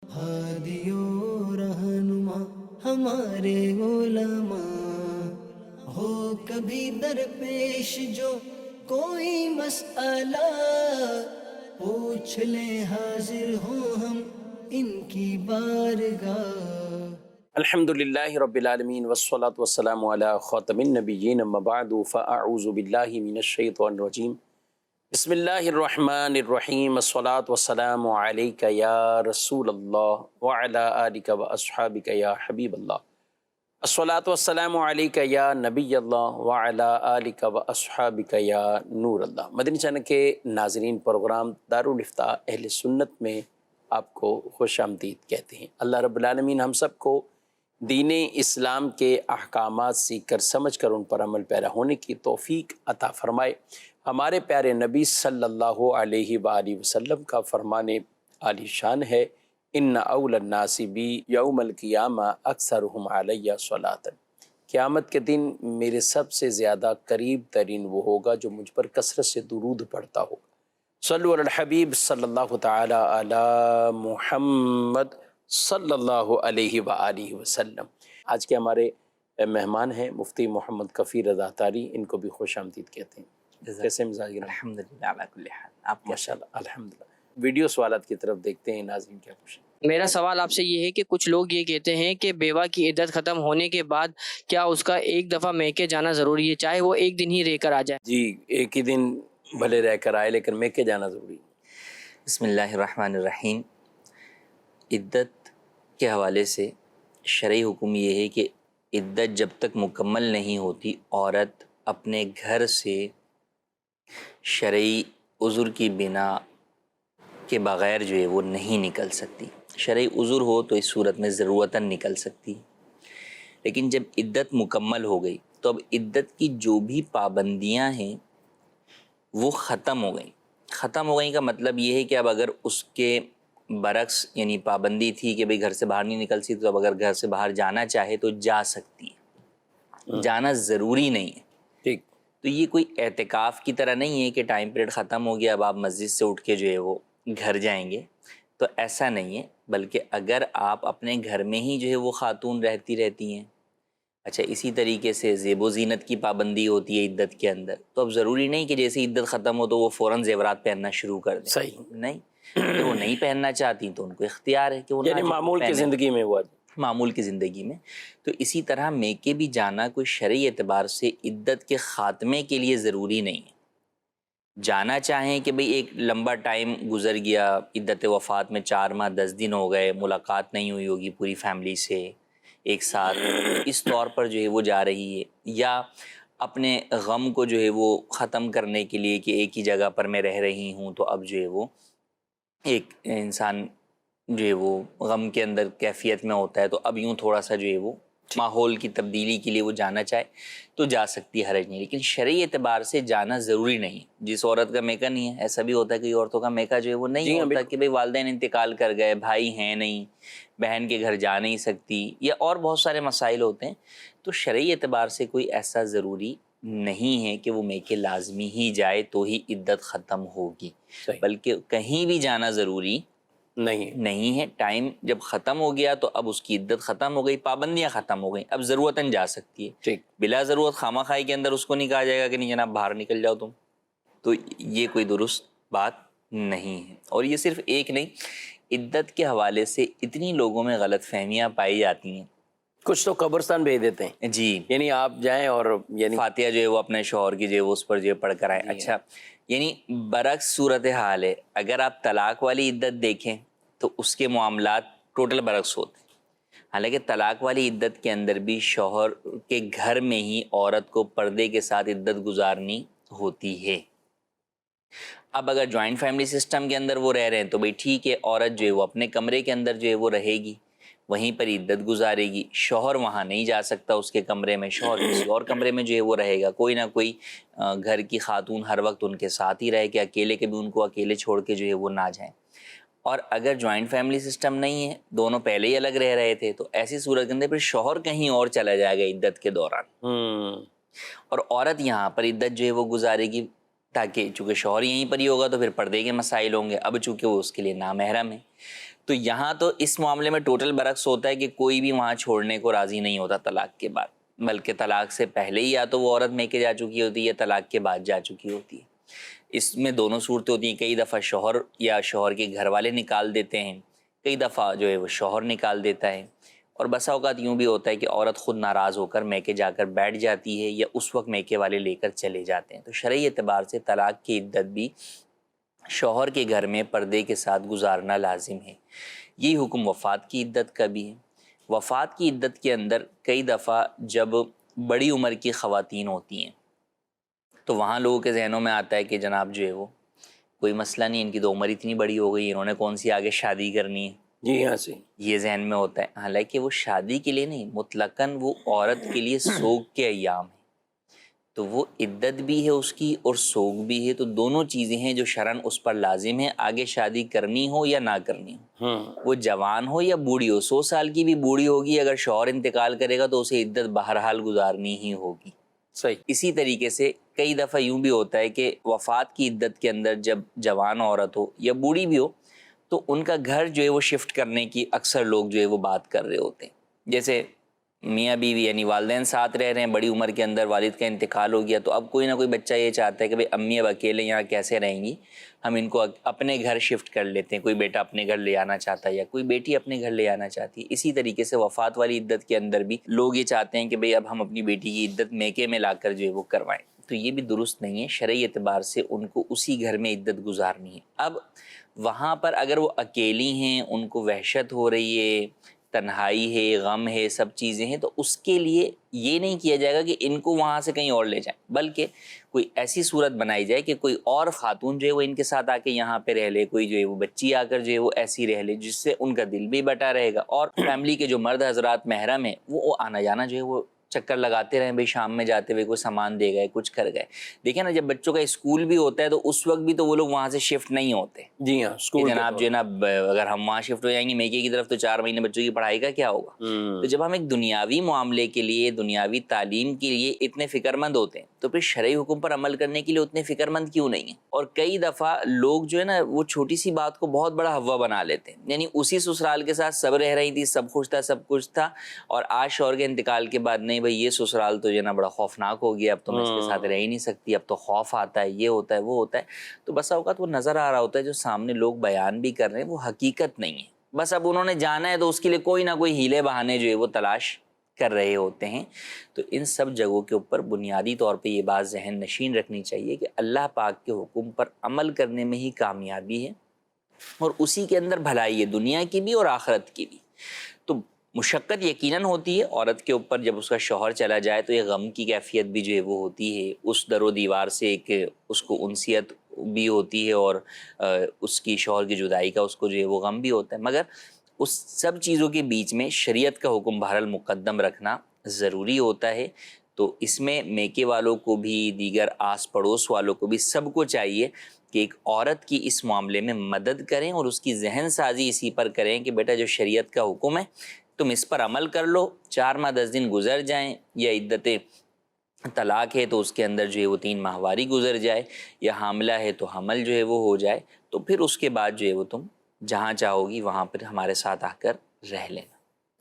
ہادی و رہنما ہمارے علماء، ہو کبھی درپیش جو کوئی مسئلہ، پوچھ لیں حاضر ہوں ہم ان کی بارگاہ۔ الحمد للہ رب العالمین والصلاة والسلام علی خاتم النبیین اما بعد فاعوذ باللہ من الشیطان الرجیم بسم اللہ الرحمن الرحیم الصلاة والسلام علیک یا رسول اللہ وعلی آلک واصحابک یا حبیب اللہ، الصلاة والسلام علیک یا نبی اللہ وعلی آلک واصحابک یا نور اللہ۔ مدنی چینل کے ناظرین، پروگرام دارالافتاء اہل سنت میں آپ کو خوش آمدید کہتے ہیں۔ اللہ رب العالمین ہم سب کو دین اسلام کے احکامات سیکھ کر سمجھ کر ان پر عمل پیرا ہونے کی توفیق عطا فرمائے۔ ہمارے پیارے نبی صلی اللہ علیہ وآلہ وسلم کا فرمان عالی شان ہے، ان اول الناس بی یوم القیامہ اکثرہم علیہ صلاۃ۔ قیامت کے دن میرے سب سے زیادہ قریب ترین وہ ہوگا جو مجھ پر کثرت سے درود پڑھتا ہوگا۔ صلو علی الحبیب صلی اللہ تعالی علی محمد صلی اللہ علیہ وآلہ وسلم۔ آج کے ہمارے مہمان ہیں مفتی محمد کفیل رضا اطہاری، ان کو بھی خوش آمدید کہتے ہیں۔ کیسے مزاج گرم؟ الحمدللہ علی کل حال۔ آپ ماشاءاللہ الحمدللہ۔ ویڈیو سوالات کی طرف دیکھتے ہیں، ناظرین کیا پوچھیں۔ میرا سوال آپ سے یہ ہے کہ کچھ لوگ یہ کہتے ہیں کہ بیوہ کی عدت ختم ہونے کے بعد کیا اس کا ایک دفعہ میکے جانا ضروری ہے، چاہے وہ ایک دن ہی رہ کر آ جائے؟ جی، ایک ہی دن بھلے رہ کر آئے لیکن میکے جانا ضروری ہے۔ بسم اللہ الرحمن الرحیم۔ عدت کے حوالے سے شرعی حکم یہ ہے کہ عدت جب تک مکمل نہیں ہوتی، عورت اپنے گھر سے شرعی عذر کی بنا کے بغیر جو ہے وہ نہیں نکل سکتی۔ شرعی عذر ہو تو اس صورت میں ضرورتاً نکل سکتی، لیکن جب عدت مکمل ہو گئی تو اب عدت کی جو بھی پابندیاں ہیں وہ ختم ہو گئیں۔ ختم ہو گئیں کا مطلب یہ ہے کہ اب اگر اس کے برعکس یعنی پابندی تھی کہ بھئی گھر سے باہر نہیں نکل سکتی، تو اب اگر گھر سے باہر جانا چاہے تو جا سکتی ہے، جانا ضروری نہیں ہے۔ ٹھیک۔ تو یہ کوئی اعتکاف کی طرح نہیں ہے کہ ٹائم پیریڈ ختم ہو گیا اب آپ مسجد سے اٹھ کے جو ہے وہ گھر جائیں گے، تو ایسا نہیں ہے۔ بلکہ اگر آپ اپنے گھر میں ہی جو ہے وہ خاتون رہتی ہیں، اچھا اسی طریقے سے زیب و زینت کی پابندی ہوتی ہے عدت کے اندر، تو اب ضروری نہیں کہ جیسے عدت ختم ہو تو وہ فوراً زیورات پہننا شروع کر دیں۔ صحیح۔ نہیں، اگر وہ نہیں پہننا چاہتی تو ان کو اختیار ہے کہ وہ یعنی معمول کی زندگی میں ہوا۔ معمول کی زندگی میں۔ تو اسی طرح میکے بھی جانا کوئی شرعی اعتبار سے عدت کے خاتمے کے لیے ضروری نہیں ہے۔ جانا چاہیں کہ بھئی ایک لمبا ٹائم گزر گیا، عدت وفات میں 4 ماہ 10 دن ہو گئے، ملاقات نہیں ہوئی ہوگی پوری فیملی سے ایک ساتھ، اس طور پر جو ہے وہ جا رہی ہے، یا اپنے غم کو جو ہے وہ ختم کرنے کے لیے کہ ایک ہی جگہ پر میں رہ رہی ہوں، تو اب جو ہے وہ ایک انسان جو ہے وہ غم کے اندر کیفیت میں ہوتا ہے، تو اب یوں تھوڑا سا جو ہے وہ ماحول کی تبدیلی کے لیے وہ جانا چاہے تو جا سکتی، حرج نہیں۔ لیکن شرعی اعتبار سے جانا ضروری نہیں۔ جس عورت کا میکا نہیں ہے، ایسا بھی ہوتا ہے کہ عورتوں کا میکا جو ہے وہ نہیں ہوتا کہ بھئی والدین انتقال کر گئے، بھائی ہیں نہیں، بہن کے گھر جا نہیں سکتی، یا اور بہت سارے مسائل ہوتے ہیں، تو شرعی اعتبار سے کوئی ایسا ضروری نہیں ہے کہ وہ میکے لازمی ہی جائے تو ہی عدت ختم ہوگی، بلکہ کہیں بھی جانا ضروری نہیں ہے۔ ٹائم جب ختم ہو گیا تو اب اس کی عدت ختم ہو گئی، پابندیاں ختم ہو گئیں، اب ضرورتاً جا سکتی ہے۔ بلا ضرورت خامہ خواہی کے اندر اس کو نہیں کہا جائے گا کہ نہیں جناب باہر نکل جاؤ تم، تو یہ کوئی درست بات نہیں ہے۔ اور یہ صرف ایک نہیں، عدت کے حوالے سے اتنی لوگوں میں غلط فہمیاں پائی جاتی ہیں۔ کچھ تو قبرستان بھیج دیتے ہیں، جی، یعنی آپ جائیں اور یعنی فاتحہ جو ہے وہ اپنے شوہر کی جو ہے وہ اس پر جو ہے پڑھ کر آئیں۔ اچھا، یعنی برعکس صورتحال ہے۔ اگر آپ طلاق والی عدت دیکھیں تو اس کے معاملات ٹوٹل برعکس ہوتے ہیں۔ حالانکہ طلاق والی عدت کے اندر بھی شوہر کے گھر میں ہی عورت کو پردے کے ساتھ عدت گزارنی ہوتی ہے۔ اب اگر جوائنٹ فیملی سسٹم کے اندر وہ رہ رہے ہیں تو بھئی ٹھیک ہے، عورت جو ہے وہ اپنے کمرے کے اندر جو ہے وہ رہے گی، وہیں پر عدت گزارے گی، شوہر وہاں نہیں جا سکتا اس کے کمرے میں، شوہر کسی اور کمرے میں جو ہے وہ رہے گا، کوئی نہ کوئی گھر کی خاتون ہر وقت ان کے ساتھ ہی رہے کہ اکیلے کے بھی ان کو اکیلے چھوڑ کے جو ہے وہ نہ جائیں۔ اور اگر جوائنٹ فیملی سسٹم نہیں ہے، دونوں پہلے ہی الگ رہ رہے تھے، تو ایسی صورت کے اندر پھر شوہر کہیں اور چلا جائے گا عدت کے دوران، اور عورت یہاں پر عدت جو ہے وہ گزارے گی، تاکہ چونکہ شوہر یہیں پر ہی ہوگا تو پھر پردے کے مسائل ہوں گے، اب چونکہ وہ اس کے لیے نامحرم ہے، تو یہاں تو اس معاملے میں ٹوٹل برعکس ہوتا ہے کہ کوئی بھی وہاں چھوڑنے کو راضی نہیں ہوتا طلاق کے بعد، بلکہ طلاق سے پہلے ہی یا تو وہ عورت میکے جا چکی ہوتی ہے یا طلاق کے بعد جا چکی ہوتی ہے۔ اس میں دونوں صورتیں ہوتی ہیں، کئی دفعہ شوہر یا شوہر کے گھر والے نکال دیتے ہیں، کئی دفعہ جو ہے وہ شوہر نکال دیتا ہے، اور بسا اوقات یوں بھی ہوتا ہے کہ عورت خود ناراض ہو کر میکے جا کر بیٹھ جاتی ہے یا اس وقت میکے والے لے کر چلے جاتے ہیں۔ تو شرعی اعتبار سے طلاق کی عدت بھی شوہر کے گھر میں پردے کے ساتھ گزارنا لازم ہے۔ یہی حکم وفات کی عدت کا بھی ہے۔ وفات کی عدت کے اندر کئی دفعہ جب بڑی عمر کی خواتین ہوتی ہیں تو وہاں لوگوں کے ذہنوں میں آتا ہے کہ جناب جو ہے وہ کوئی مسئلہ نہیں، ان کی تو عمر اتنی بڑی ہو گئی، انہوں نے کون سی آگے شادی کرنی ہے، جی ہاں سے یہ ذہن میں ہوتا ہے۔ حالانکہ وہ شادی کے لیے نہیں، مطلقاً وہ عورت کے لیے سوگ کے ایام ہیں، تو وہ عدت بھی ہے اس کی اور سوگ بھی ہے، تو دونوں چیزیں ہیں جو شرعاً اس پر لازم ہیں، آگے شادی کرنی ہو یا نہ کرنی ہو، وہ جوان ہو یا بوڑھی ہو۔ 100 سال کی بھی بوڑھی ہوگی، اگر شوہر انتقال کرے گا تو اسے عدت بہرحال گزارنی ہی ہوگی۔ صحیح۔ اسی طریقے سے کئی دفعہ یوں بھی ہوتا ہے کہ وفات کی عدت کے اندر جب جوان عورت ہو یا بوڑھی بھی ہو تو ان کا گھر جو ہے وہ شفٹ کرنے کی اکثر لوگ جو ہے وہ بات کر رہے ہوتے ہیں۔ جیسے میاں بیوی یعنی والدین ساتھ رہ رہے ہیں، بڑی عمر کے اندر والد کا انتقال ہو گیا، تو اب کوئی نہ کوئی بچہ یہ چاہتا ہے کہ بھئی امی اب اکیلے یہاں کیسے رہیں گی، ہم ان کو اپنے گھر شفٹ کر لیتے ہیں۔ کوئی بیٹا اپنے گھر لے آنا چاہتا ہے یا کوئی بیٹی اپنے گھر لے آنا چاہتی ہے۔ اسی طریقے سے وفات والی عدت کے اندر بھی لوگ یہ چاہتے ہیں کہ بھئی اب ہم اپنی بیٹی کی عدت میکے میں لا کر جو ہے وہ کروائیں، تو یہ بھی درست نہیں ہے۔ شرعی اعتبار سے ان کو اسی گھر میں عدت گزارنی ہے۔ اب وہاں پر اگر وہ اکیلی ہیں، ان کو وحشت ہو رہی ہے، تنہائی ہے، غم ہے، سب چیزیں ہیں، تو اس کے لیے یہ نہیں کیا جائے گا کہ ان کو وہاں سے کہیں اور لے جائیں، بلکہ کوئی ایسی صورت بنائی جائے کہ کوئی اور خاتون جو ہے وہ ان کے ساتھ آ کے یہاں پہ رہ لے، کوئی جو ہے وہ بچی آ کر جو ہے وہ ایسی رہ لے جس سے ان کا دل بھی بٹا رہے گا، اور فیملی کے جو مرد حضرات محرم ہیں وہ آنا جانا جو ہے وہ چکر لگاتے رہیں، بھئی شام میں جاتے ہوئے کوئی سامان دے گئے، کچھ کر گئے۔ دیکھیں نا، جب بچوں کا اسکول بھی ہوتا ہے تو اس وقت بھی تو وہ لوگ وہاں سے شفٹ نہیں ہوتے جی ہاں، کہ اسکول جناب جو ہے نا اگر ہم وہاں شفٹ ہو جائیں گے میکے کی طرف تو 4 مہینے بچوں کی پڑھائی کا کیا ہوگا۔ تو جب ہم ایک دنیاوی معاملے کے لیے، دنیاوی تعلیم کے لیے اتنے فکر مند ہوتے ہیں تو پھر شرعی حکم پر عمل کرنے کے لیے اتنے فکر مند کیوں نہیں ہیں؟ اور کئی دفعہ لوگ جو ہے نا وہ چھوٹی سی بات کو بہت بڑا ہوا بنا لیتے ہیں، یعنی اسی سسرال کے ساتھ سب رہ رہی تھی، سب خوش تھا، سب کچھ تھا، اور آج شوہر کے انتقال کے بعد نہیں بھائی یہ سسرال تو جو ہے نا بڑا خوفناک ہو گیا، اب تو میں اس کے ساتھ رہ ہی نہیں سکتی، اب تو خوف آتا ہے، یہ ہوتا ہے، وہ ہوتا ہے۔ تو بس اوقات وہ نظر آ رہا ہوتا ہے جو سامنے لوگ بیان بھی کر رہے ہیں وہ حقیقت نہیں ہے، بس اب انہوں نے جانا ہے تو اس کے لیے کوئی نہ کوئی ہیلے بہانے جو ہے وہ تلاش کر رہے ہوتے ہیں۔ تو ان سب جگہوں کے اوپر بنیادی طور پہ یہ بات ذہن نشین رکھنی چاہیے کہ اللہ پاک کے حکم پر عمل کرنے میں ہی کامیابی ہے اور اسی کے اندر بھلائی ہے، دنیا کی بھی اور آخرت کی بھی۔ تو مشقت یقیناً ہوتی ہے عورت کے اوپر، جب اس کا شوہر چلا جائے تو یہ غم کی کیفیت بھی جو ہے وہ ہوتی ہے، اس در و دیوار سے ایک اس کو انسیت بھی ہوتی ہے، اور اس کی شوہر کی جدائی کا اس کو جو ہے وہ غم بھی ہوتا ہے، مگر اس سب چیزوں کے بیچ میں شریعت کا حکم بہرحال مقدم رکھنا ضروری ہوتا ہے۔ تو اس میں میکے والوں کو بھی، دیگر آس پڑوس والوں کو بھی، سب کو چاہیے کہ ایک عورت کی اس معاملے میں مدد کریں اور اس کی ذہن سازی اسی پر کریں کہ بیٹا جو شریعت کا حکم ہے تم اس پر عمل کر لو، 4 ماہ 10 دن گزر جائیں، یا عدت طلاق ہے تو اس کے اندر جو ہے وہ 3 ماہواری گزر جائے، یا حاملہ ہے تو حمل جو ہے وہ ہو جائے، تو پھر اس کے بعد جو ہے وہ تم جہاں چاہو گی وہاں پر ہمارے ساتھ آ کر رہ لینا۔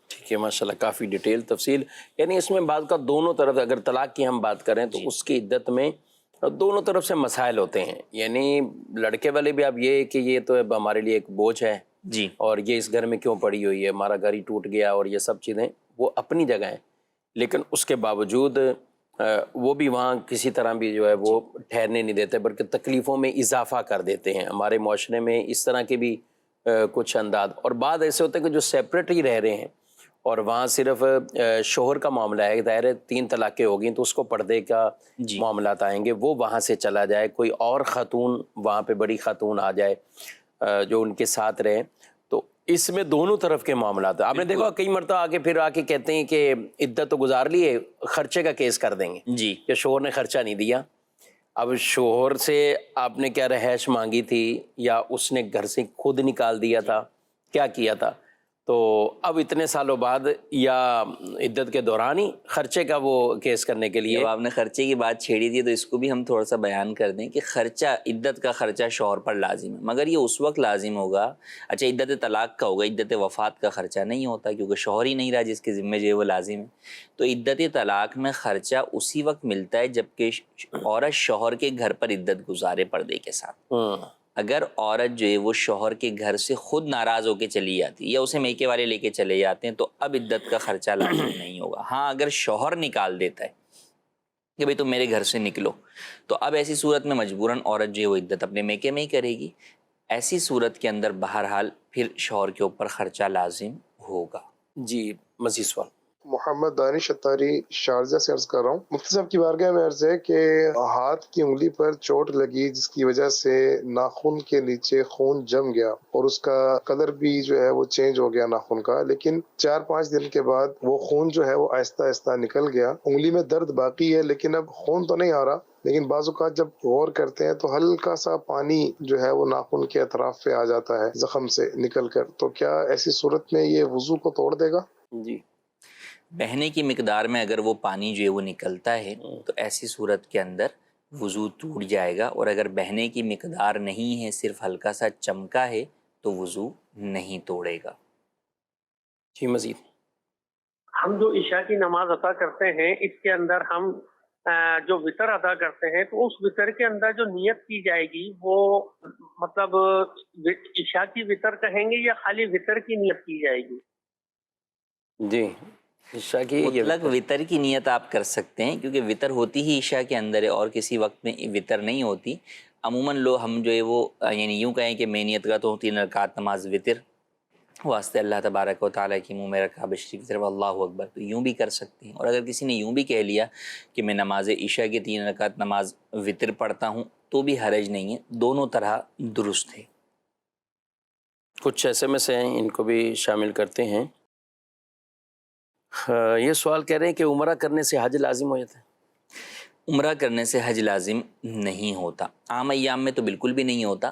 ٹھیک ہے، ماشاءاللہ کافی ڈیٹیل تفصیل، یعنی اس میں بعض کا دونوں طرف، اگر طلاق کی ہم بات کریں تو اس کی عدت میں دونوں طرف سے مسائل ہوتے ہیں، یعنی لڑکے والے بھی اب یہ کہ یہ تو اب ہمارے لیے ایک بوجھ ہے جی، اور یہ اس گھر میں کیوں پڑی ہوئی ہے، ہمارا گھر ہی ٹوٹ گیا، اور یہ سب چیزیں وہ اپنی جگہ ہیں، لیکن اس کے باوجود وہ بھی وہاں کسی طرح بھی جو ہے وہ ٹھہرنے نہیں دیتے، بلکہ تکلیفوں میں اضافہ کر دیتے ہیں۔ ہمارے معاشرے میں اس طرح کے بھی کچھ انداز، اور بعض ایسے ہوتے ہیں کہ جو سیپریٹ ہی رہ رہے ہیں اور وہاں صرف شوہر کا معاملہ ہے، ظاہر ہے 3 طلاقیں ہوگی تو اس کو پردے کا جی، معاملات آئیں گے، وہ وہاں سے چلا جائے، کوئی اور خاتون وہاں پہ بڑی خاتون آ جائے جو ان کے ساتھ رہے، تو اس میں دونوں طرف کے معاملات آپ نے دیکھا کئی مرتبہ آگے پھر آ کے کہتے ہیں کہ عدت تو گزار لی ہے، خرچے کا کیس کر دیں گے جی، کہ شوہر نے خرچہ نہیں دیا۔ اب شوہر سے آپ نے کیا رہائش مانگی تھی، یا اس نے گھر سے خود نکال دیا تھا، کیا کیا تھا، تو اب اتنے سالوں بعد یا عدت کے دوران ہی خرچے کا وہ کیس کرنے کے لیے؟ جب آپ نے خرچے کی بات چھیڑی تھی تو اس کو بھی ہم تھوڑا سا بیان کر دیں کہ خرچہ، عدت کا خرچہ شوہر پر لازم ہے، مگر یہ اس وقت لازم ہوگا، اچھا عدت طلاق کا ہوگا، عدت وفات کا خرچہ نہیں ہوتا کیونکہ شوہر ہی نہیں رہا جس کے ذمہ جو ہے وہ لازم ہے. تو عدت طلاق میں خرچہ اسی وقت ملتا ہے جب کہ عورت شوہر کے گھر پر عدت گزارے پردے کے ساتھ. اگر عورت جو ہے وہ شوہر کے گھر سے خود ناراض ہو کے چلی جاتی یا اسے میکے والے لے کے چلے جاتے ہیں تو اب عدت کا خرچہ لازم نہیں ہوگا. ہاں اگر شوہر نکال دیتا ہے کہ بھئی تم میرے گھر سے نکلو، تو اب ایسی صورت میں مجبوراً عورت جو ہے وہ عدت اپنے میکے میں ہی کرے گی. ایسی صورت کے اندر بہرحال پھر شوہر کے اوپر خرچہ لازم ہوگا. جی مزید سوال. محمد دانش اتاری شارجہ سے عرض کر رہا ہوں. مفتی صاحب کی بارگاہ میں عرض ہے کہ ہاتھ کی انگلی پر چوٹ لگی جس کی وجہ سے ناخن کے نیچے خون جم گیا اور اس کا کلر بھی جو ہے وہ چینج ہو گیا ناخن کا، لیکن 4-5 دن کے بعد وہ خون جو ہے وہ آہستہ آہستہ نکل گیا. انگلی میں درد باقی ہے لیکن اب خون تو نہیں آ رہا، لیکن بعض اوقات جب غور کرتے ہیں تو ہلکا سا پانی جو ہے وہ ناخن کے اطراف پہ آ جاتا ہے زخم سے نکل کر. تو کیا ایسی صورت میں یہ وضو کو توڑ دے گا؟ جی بہنے کی مقدار میں اگر وہ پانی جو ہے وہ نکلتا ہے تو ایسی صورت کے اندر وضو ٹوٹ جائے گا، اور اگر بہنے کی مقدار نہیں ہے، صرف ہلکا سا چمکا ہے تو وضو نہیں توڑے گا. جی مزید. ہم جو عشاء کی نماز ادا کرتے ہیں اس کے اندر ہم جو وطر ادا کرتے ہیں تو اس وطر کے اندر جو نیت کی جائے گی وہ مطلب عشاء کی وطر کہیں گے یا خالی وطر کی نیت کی جائے گی؟ جی عشاء کی مطلق وطر کی نیت آپ کر سکتے ہیں کیونکہ وطر ہوتی ہی عشاء کے اندر ہے اور کسی وقت میں وطر نہیں ہوتی. عموماً لوگ ہم جو ہے وہ یعنی یوں کہیں کہ میں نیت کا تو 3 رکعت نماز وطر واسطے اللہ تبارک و تعالیٰ کی منہ میں رکھا بشریف طرف اللہ اکبر، تو یوں بھی کر سکتے ہیں. اور اگر کسی نے یوں بھی کہہ لیا کہ میں نماز عشاء کی 3 رکعت نماز وطر پڑھتا ہوں تو بھی حرج نہیں ہے، دونوں طرح درست ہے. کچھ ایسے میں سے ہیں ان کو بھی شامل کرتے ہیں. یہ سوال کہہ رہے ہیں کہ عمرہ کرنے سے حج لازم ہو جاتا ہے؟ عمرہ کرنے سے حج لازم نہیں ہوتا، عام ایام میں تو بالکل بھی نہیں ہوتا.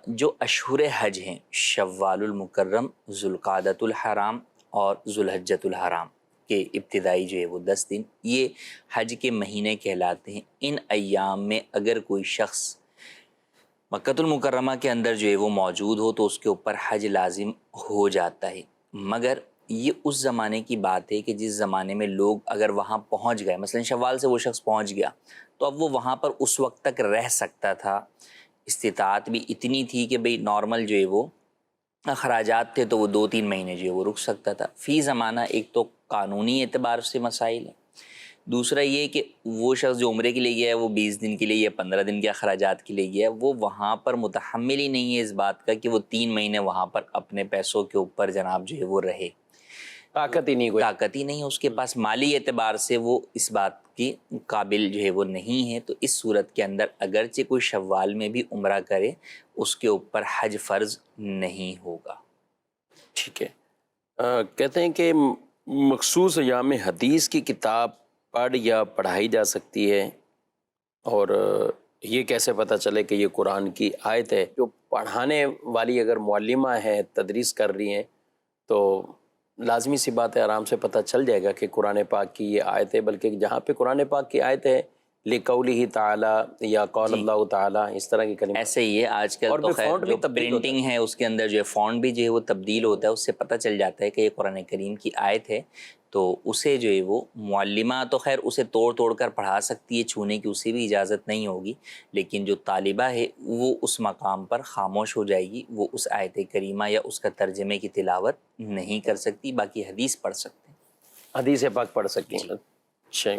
جو اشہر حج ہیں شوال المکرم، ذوالقعدۃ الحرام اور ذوالحجۃ الحرام کے ابتدائی جو ہے وہ 10 دن یہ حج کے مہینے کہلاتے ہیں. ان ایام میں اگر کوئی شخص مکۃ المکرمہ کے اندر جو ہے وہ موجود ہو تو اس کے اوپر حج لازم ہو جاتا ہے. مگر یہ اس زمانے کی بات ہے کہ جس زمانے میں لوگ اگر وہاں پہنچ گئے، مثلا شوال سے وہ شخص پہنچ گیا تو اب وہ وہاں پر اس وقت تک رہ سکتا تھا، استطاعت بھی اتنی تھی کہ بھئی نارمل جو ہے وہ اخراجات تھے تو وہ 2-3 مہینے جو ہے وہ رک سکتا تھا. فی زمانہ ایک تو قانونی اعتبار سے مسائل ہیں، دوسرا یہ کہ وہ شخص جو عمرے کے لیے گیا ہے وہ 20 دن کے لیے یا 15 دن کے اخراجات کے لیے گیا ہے، وہ وہاں پر متحمل ہی نہیں ہے اس بات کا کہ وہ 3 مہینے وہاں پر اپنے پیسوں کے اوپر جناب جو ہے وہ رہے. طاقت ہی نہیں، کوئی طاقت ہی نہیں ہے اس کے پاس، مالی اعتبار سے وہ اس بات کی قابل جو ہے وہ نہیں ہے. تو اس صورت کے اندر اگرچہ کوئی شوال میں بھی عمرہ کرے اس کے اوپر حج فرض نہیں ہوگا. ٹھیک ہے. کہتے ہیں کہ مخصوص ایام حدیث کی کتاب پڑھ یا پڑھائی جا سکتی ہے، اور یہ کیسے پتہ چلے کہ یہ قرآن کی آیت ہے؟ جو پڑھانے والی اگر معلمہ ہے، تدریس کر رہی ہیں، تو لازمی سی بات ہے آرام سے پتہ چل جائے گا کہ قرآن پاک کی یہ آیت ہے. بلکہ جہاں پہ قرآن پاک کی آیت ہے لِقَوْلِهِ تعالیٰ یا قول اللہ تعالیٰ، اس طرح کی کلمات ایسے ہی ہے. آج کل تو خیر جو پرنٹنگ ہے اس کے اندر جو ہے فونٹ بھی جو ہے وہ تبدیل ہوتا ہے، اس سے پتہ چل جاتا ہے کہ یہ قرآن کریم کی آیت ہے. تو اسے جو ہے وہ معلمہ تو خیر اسے توڑ کر پڑھا سکتی ہے، چھونے کی اسے بھی اجازت نہیں ہوگی، لیکن جو طالبہ ہے وہ اس مقام پر خاموش ہو جائے گی، وہ اس آیت کریمہ یا اس کا ترجمے کی تلاوت نہیں کر سکتی. باقی حدیث پڑھ سکتے ہیں، حدیث پاک پڑھ سکتی ہیں. اچھا،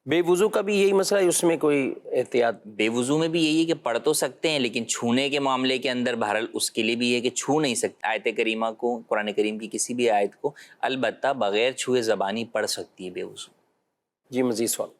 بے وضو کا بھی یہی مسئلہ ہے، اس میں کوئی احتیاط؟ بے وضو میں بھی یہی ہے کہ پڑھ تو سکتے ہیں لیکن چھونے کے معاملے کے اندر بہرحال اس کے لیے بھی یہ ہے کہ چھو نہیں سکتے آیت کریمہ کو، قرآن کریم کی کسی بھی آیت کو، البتہ بغیر چھوئے زبانی پڑھ سکتی ہے بے وضو. جی مزید سوال.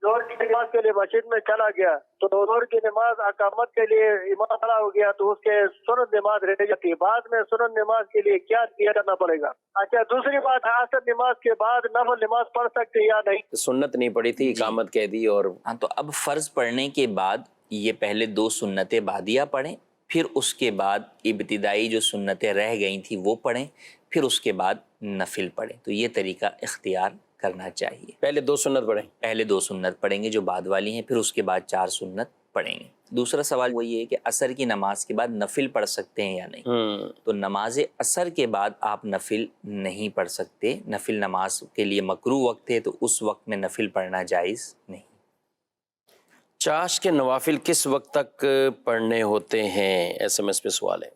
ظہر کی نماز کے لیے مسجد میں چلا گیا تو ظہر کی نماز اقامت کے لیے امام کھڑا ہو گیا تو اس کے سنت نماز رہ جاتی ہے، بعد میں سنت نماز کے لیے کیا کیا کرنا پڑے گا؟ اچھا، دوسری بات، عصر نماز کے بعد نفل نماز پڑھ سکتے یا نہیں؟ سنت نہیں پڑھی تھی، اقامت کہہ دی. اور ہاں، تو اب فرض پڑھنے کے بعد یہ پہلے 2 سنتیں بعدیہ پڑھیں، پھر اس کے بعد ابتدائی جو سنتیں رہ گئی تھیں وہ پڑھیں، پھر اس کے بعد نفل پڑھیں. تو یہ طریقہ اختیار کرنا چاہیے. پہلے 2 سنت پڑھیں. پہلے 2 سنت پڑھیں گے جو بعد والی ہیں، پھر اس کے بعد 4 سنت پڑھیں گے. دوسرا سوال وہ یہ ہے کہ عصر کی نماز کے بعد نفل پڑھ سکتے ہیں یا نہیں. تو نماز عصر کے بعد آپ نفل نہیں پڑھ سکتے. نفل نماز کے لیے مکروہ وقت ہے، تو اس وقت میں نفل پڑھنا جائز نہیں. چاش کے نوافل کس وقت تک پڑھنے ہوتے ہیں؟ SMS پہ سوال ہے.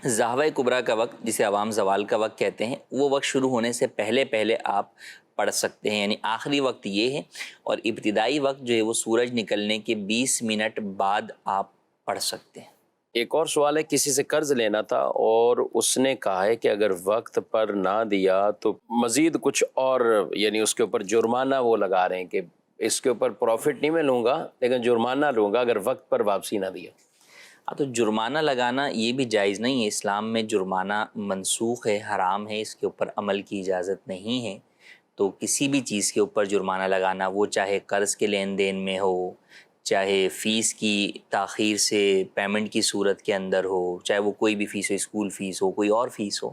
زہوہ کبریٰ کا وقت، جسے عوام زوال کا وقت کہتے ہیں، وہ وقت شروع ہونے سے پہلے آپ پڑھ سکتے ہیں. یعنی آخری وقت یہ ہے، اور ابتدائی وقت جو ہے وہ سورج نکلنے کے 20 منٹ بعد آپ پڑھ سکتے ہیں. ایک اور سوال ہے، کسی سے قرض لینا تھا اور اس نے کہا ہے کہ اگر وقت پر نہ دیا تو مزید کچھ اور، یعنی اس کے اوپر جرمانہ وہ لگا رہے ہیں کہ اس کے اوپر پروفٹ نہیں میں لوں گا لیکن جرمانہ لوں گا اگر وقت پر واپسی نہ دیا. تو جرمانہ لگانا یہ بھی جائز نہیں ہے. اسلام میں جرمانہ منسوخ ہے، حرام ہے، اس کے اوپر عمل کی اجازت نہیں ہے. تو کسی بھی چیز کے اوپر جرمانہ لگانا، وہ چاہے قرض کے لین دین میں ہو، چاہے فیس کی تاخیر سے پیمنٹ کی صورت کے اندر ہو، چاہے وہ کوئی بھی فیس ہو، اسکول فیس ہو، کوئی اور فیس ہو،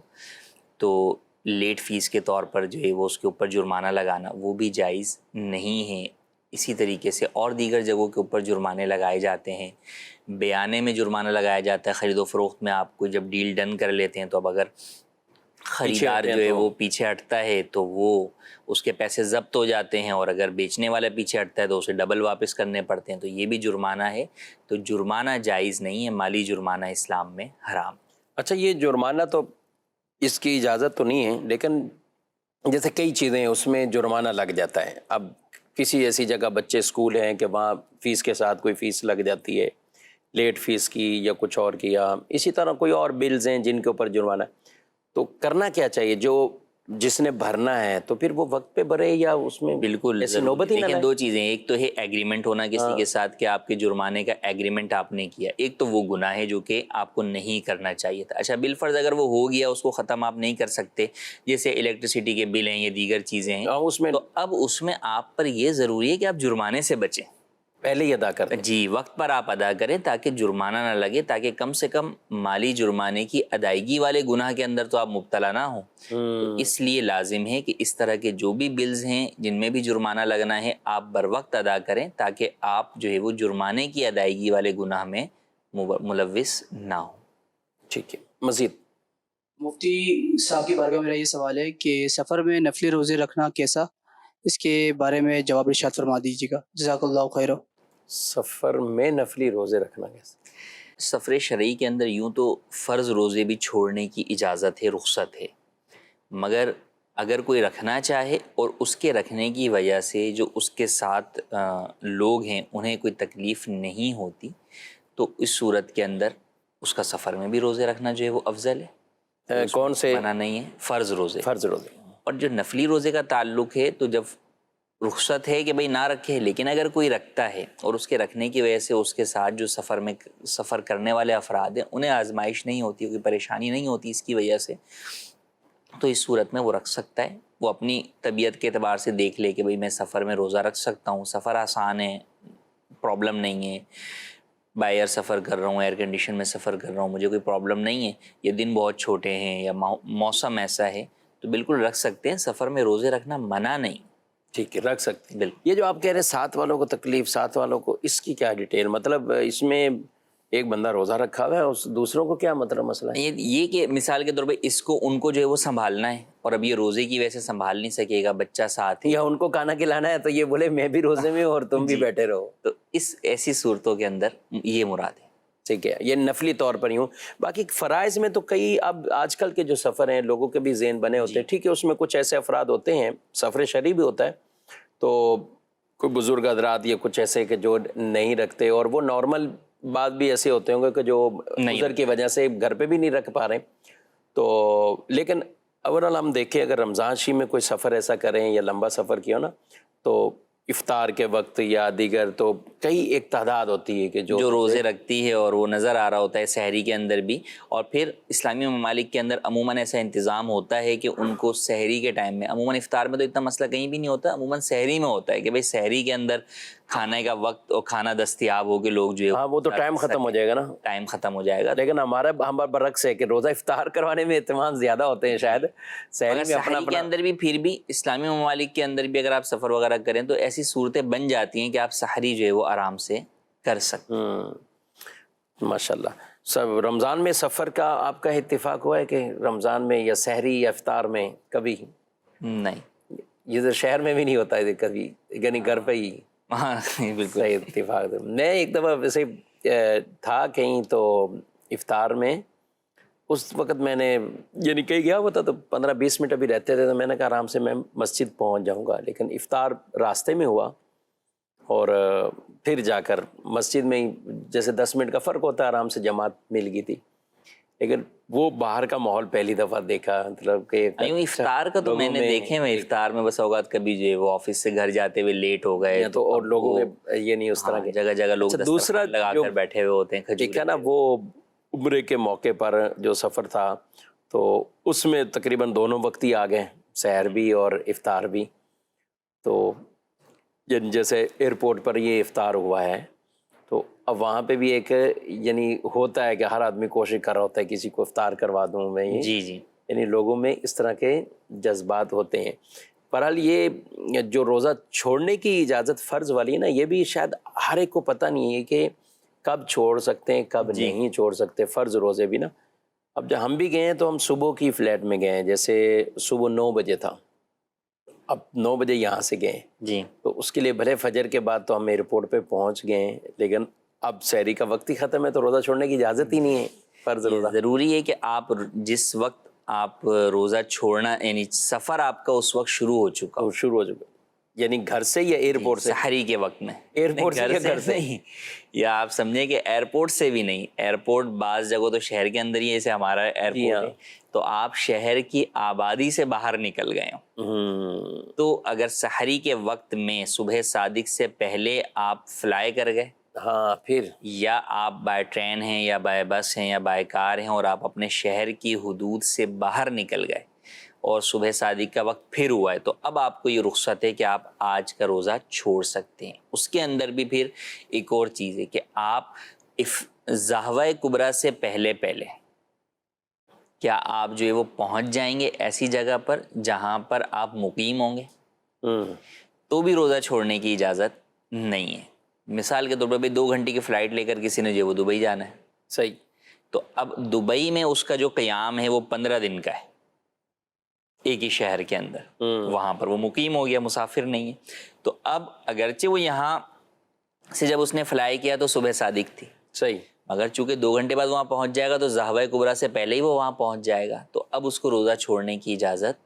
تو لیٹ فیس کے طور پر جو ہے وہ اس کے اوپر جرمانہ لگانا وہ بھی جائز نہیں ہے. اسی طریقے سے اور دیگر جگہوں کے اوپر جرمانے لگائے جاتے ہیں. بیانے میں جرمانہ لگایا جاتا ہے. خرید و فروخت میں آپ کو جب ڈیل ڈن کر لیتے ہیں تو اب اگر خریدار جو ہے وہ پیچھے ہٹتا ہے تو وہ اس کے پیسے ضبط ہو جاتے ہیں، اور اگر بیچنے والا پیچھے ہٹتا ہے تو اسے ڈبل واپس کرنے پڑتے ہیں. تو یہ بھی جرمانہ ہے. تو جرمانہ جائز نہیں ہے، مالی جرمانہ اسلام میں حرام. اچھا، یہ جرمانہ تو اس کی اجازت تو نہیں ہے، لیکن جیسے کئی چیزیں ہیں اس میں جرمانہ لگ جاتا ہے. اب کسی ایسی جگہ بچے اسکول ہیں کہ وہاں فیس کے ساتھ کوئی فیس لگ جاتی ہے، لیٹ فیس کی یا کچھ اور کی، یا اسی طرح کوئی اور بلز ہیں جن کے اوپر جرمانہ. تو کرنا کیا چاہیے؟ جو جس نے بھرنا ہے تو پھر وہ وقت پہ بھرے یا اس میں بالکل ایسی نوبت ہی نہ لیکن لائے؟ 2 چیزیں، ایک تو ہے ایگریمنٹ ہونا کسی کے ساتھ کہ آپ کے جرمانے کا ایگریمنٹ آپ نے کیا. ایک تو وہ گناہ ہے جو کہ آپ کو نہیں کرنا چاہیے تھا. اچھا، بالفرض اگر وہ ہو گیا، اس کو ختم آپ نہیں کر سکتے، جیسے الیکٹریسٹی کے بل ہیں یا دیگر چیزیں ہیں، اس میں تو اب اس میں آپ پر یہ ضروری ہے کہ آپ جرمانے سے بچیں. پہلے ہی ادا کر دیں. جی، وقت پر آپ ادا کریں تاکہ جرمانہ نہ لگے، تاکہ کم سے کم مالی جرمانے کی ادائیگی والے گناہ کے اندر تو آپ مبتلا نہ ہوں. تو اس لیے لازم ہے کہ اس طرح کے جو بھی بلز ہیں جن میں بھی جرمانہ لگنا ہے، آپ بر وقت ادا کریں تاکہ آپ جو ہے وہ جرمانے کی ادائیگی والے گناہ میں ملوث نہ ہوں. ٹھیک ہے. مزید مفتی صاحب کی بارگاہ میں میرا یہ سوال ہے کہ سفر میں نفلی روزے رکھنا کیسا، اس کے بارے میں جواب ارشاد فرما دیجیے گا. جزاک اللہ خیر. سفر میں نفلی روزے رکھنا کیسے؟ سفر شرعی کے اندر یوں تو فرض روزے بھی چھوڑنے کی اجازت ہے، رخصت ہے، مگر اگر کوئی رکھنا چاہے اور اس کے رکھنے کی وجہ سے جو اس کے ساتھ لوگ ہیں انہیں کوئی تکلیف نہیں ہوتی، تو اس صورت کے اندر اس کا سفر میں بھی روزے رکھنا جو ہے وہ افضل ہے. کون سے؟ منع نہیں ہے، فرض روزے. فرض روزے. اور جو نفلی روزے کا تعلق ہے تو جب رخصت ہے کہ بھئی نہ رکھے، لیکن اگر کوئی رکھتا ہے اور اس کے رکھنے کی وجہ سے اس کے ساتھ جو سفر کرنے والے افراد ہیں انہیں آزمائش نہیں ہوتی، کوئی پریشانی نہیں ہوتی اس کی وجہ سے، تو اس صورت میں وہ رکھ سکتا ہے. وہ اپنی طبیعت کے اعتبار سے دیکھ لے کہ بھئی میں سفر میں روزہ رکھ سکتا ہوں، سفر آسان ہے، پرابلم نہیں ہے، بائی ایئر سفر کر رہا ہوں، ایئر کنڈیشن میں سفر کر رہا ہوں، مجھے کوئی پرابلم نہیں ہے، یہ دن بہت چھوٹے ہیں یا موسم ایسا ہے، تو بالکل رکھ سکتے ہیں. سفر میں روزے رکھنا منع نہیں. ٹھیک ہے، رکھ سکتے ہیں. بالکل. یہ جو آپ کہہ رہے ہیں ساتھ والوں کو تکلیف، ساتھ والوں کو، اس کی کیا ڈیٹیل؟ مطلب اس میں ایک بندہ روزہ رکھا ہوا ہے، اس دوسروں کو کیا مطلب مسئلہ ہے؟ یہ کہ مثال کے طور پہ اس کو ان کو جو ہے وہ سنبھالنا ہے، اور اب یہ روزے کی وجہ سے سنبھال نہیں سکے گا، بچہ ساتھ ہے، یا ان کو کھانا کھلانا ہے تو یہ بولے میں بھی روزے میں ہوں اور تم بھی بیٹھے رہو. تو اس ایسی صورتوں کے اندر یہ مراد ہے. ٹھیک ہے، یہ نفلی طور پر یوں. باقی فرائض میں تو کئی اب آج کل کے جو سفر ہیں لوگوں کے بھی ذہن بنے ہوتے ہیں. ٹھیک ہے، اس میں کچھ ایسے افراد ہوتے ہیں، سفر شرعی بھی ہوتا ہے، تو کوئی بزرگ حضرات یا کچھ ایسے کہ جو نہیں رکھتے، اور وہ نارمل بات بھی ایسے ہوتے ہوں گے کہ جو عذر کی وجہ سے گھر پہ بھی نہیں رکھ پا رہے. تو لیکن اوورال ہم دیکھیں اگر رمضان شریف میں کوئی سفر ایسا کریں یا لمبا سفر کیا نا، تو افطار کے وقت یا دیگر تو کئی ایک تعداد ہوتی ہے کہ جو روزے رکھتی ہے اور وہ نظر آ رہا ہوتا ہے سحری کے اندر بھی. اور پھر اسلامی ممالک کے اندر عموماً ایسا انتظام ہوتا ہے کہ ان کو سحری کے ٹائم میں، عموماً افطار میں تو اتنا مسئلہ کہیں بھی نہیں ہوتا، عموماً سحری میں ہوتا ہے کہ بھئی سحری کے اندر کھانے کا وقت اور کھانا دستیاب ہو کے لوگ جو ہے ہاں وہ تو ٹائم ختم ہو جائے گا نا. ٹائم ختم ہو جائے گا. لیکن ہمارا برعکس ہے کہ روزہ افطار کروانے میں اہتمام زیادہ ہوتے ہیں شاید. مگر سحری کے اندر بھی پھر بھی اسلامی ممالک کے اندر بھی اگر آپ سفر وغیرہ کریں تو ایسی صورتیں بن جاتی ہیں کہ آپ سحری جو ہے وہ آرام سے کر سکتے ہیں. ماشاء اللہ. سب رمضان میں سفر کا آپ کا اتفاق ہوا ہے کہ رمضان میں یا سحری یا افطار میں کبھی؟ نہیں, یہ تو شہر میں بھی نہیں ہوتا ہے کبھی, یعنی گھر پہ ہی. ہاں بالکل صحیح اتفاق. میں ایک دفعہ ویسے تھا کہیں تو افطار میں, اس وقت میں نے یعنی کہیں گیا ہوا تھا تو 15-20 منٹ ابھی رہتے تھے, تو میں نے کہا آرام سے میں مسجد پہنچ جاؤں گا, لیکن افطار راستے میں ہوا اور پھر جا کر مسجد میں ہی جیسے 10 منٹ کا فرق ہوتا ہے آرام سے جماعت مل گئی تھی. لیکن وہ باہر کا ماحول پہلی دفعہ دیکھا, مطلب کہ افطار کا تو میں نے دیکھے میں افطار میں بس اوقات کبھی جو ہے وہ آفس سے گھر جاتے ہوئے لیٹ ہو گئے تو اور لوگوں کے یہ نہیں اس طرح کے جگہ جگہ لوگ دوسرا لگا کر بیٹھے ہوئے ہوتے ہیں. ٹھیک ہے نا, وہ عمرے کے موقع پر جو سفر تھا تو اس میں تقریباً دونوں وقت ہی آ گئے, سحر بھی اور افطار بھی. تو جیسے ایئرپورٹ پر یہ افطار ہوا ہے تو اب وہاں پہ بھی ایک یعنی ہوتا ہے کہ ہر آدمی کوشش کر رہا ہوتا ہے کسی کو افطار کروا دوں میں. جی جی, یعنی لوگوں میں اس طرح کے جذبات ہوتے ہیں. بہرحال یہ جو روزہ چھوڑنے کی اجازت فرض والی ہے نا, یہ بھی شاید ہر ایک کو پتہ نہیں ہے کہ کب چھوڑ سکتے ہیں کب نہیں چھوڑ سکتے. فرض روزے بھی نا, اب جب ہم بھی گئے ہیں تو ہم صبح کی فلائٹ میں گئے ہیں, جیسے صبح 9 بجے تھا, اب 9 بجے یہاں سے گئے جی, تو اس کے لیے بھلے فجر کے بعد تو ہم ایئرپورٹ پہ پہنچ گئے ہیں, لیکن اب سحری کا وقت ہی ختم ہے تو روزہ چھوڑنے کی اجازت ہی نہیں ہے. فرض روزہ ضروری ہے کہ آپ جس وقت آپ روزہ چھوڑنا یعنی سفر آپ کا اس وقت شروع ہو چکا, یعنی گھر سے یا ایئرپورٹ سے؟ سحری کے وقت میں ایئرپورٹ سے یا گھر سے نہیں, یا آپ سمجھیں کہ ایئرپورٹ سے بھی نہیں. ایئرپورٹ بعض جگہ تو شہر کے اندر ہی, جیسے ہمارا ایئرپورٹ ہے تو آپ شہر کی آبادی سے باہر نکل گئے ہوں, تو اگر سحری کے وقت میں صبح صادق سے پہلے آپ فلائی کر گئے, ہاں پھر یا آپ بائی ٹرین ہیں یا بائی بس ہیں یا بائی کار ہیں اور آپ اپنے شہر کی حدود سے باہر نکل گئے اور صبح صادق کا وقت پھر ہوا ہے, تو اب آپ کو یہ رخصت ہے کہ آپ آج کا روزہ چھوڑ سکتے ہیں. اس کے اندر بھی پھر ایک اور چیز ہے کہ آپ زہوہ کبریٰ سے پہلے کیا آپ جو ہے وہ پہنچ جائیں گے ایسی جگہ پر جہاں پر آپ مقیم ہوں گے, تو بھی روزہ چھوڑنے کی اجازت نہیں ہے. مثال کے طور پر 2 گھنٹے کی فلائٹ لے کر کسی نے جو ہے وہ دبئی جانا ہے, صحیح, تو اب دبئی میں اس کا جو قیام ہے وہ 15 دن کا ہے ایک ہی شہر کے اندر, وہاں پر وہ مقیم ہو گیا, مسافر نہیں ہے. تو اب اگرچہ وہ یہاں سے جب اس نے فلائی کیا تو صبح صادق تھی, صحیح, مگر چونکہ 2 گھنٹے بعد وہاں پہنچ جائے گا تو زہوہ کبریٰ سے پہلے ہی وہ وہاں پہنچ جائے گا, تو اب اس کو روزہ چھوڑنے کی اجازت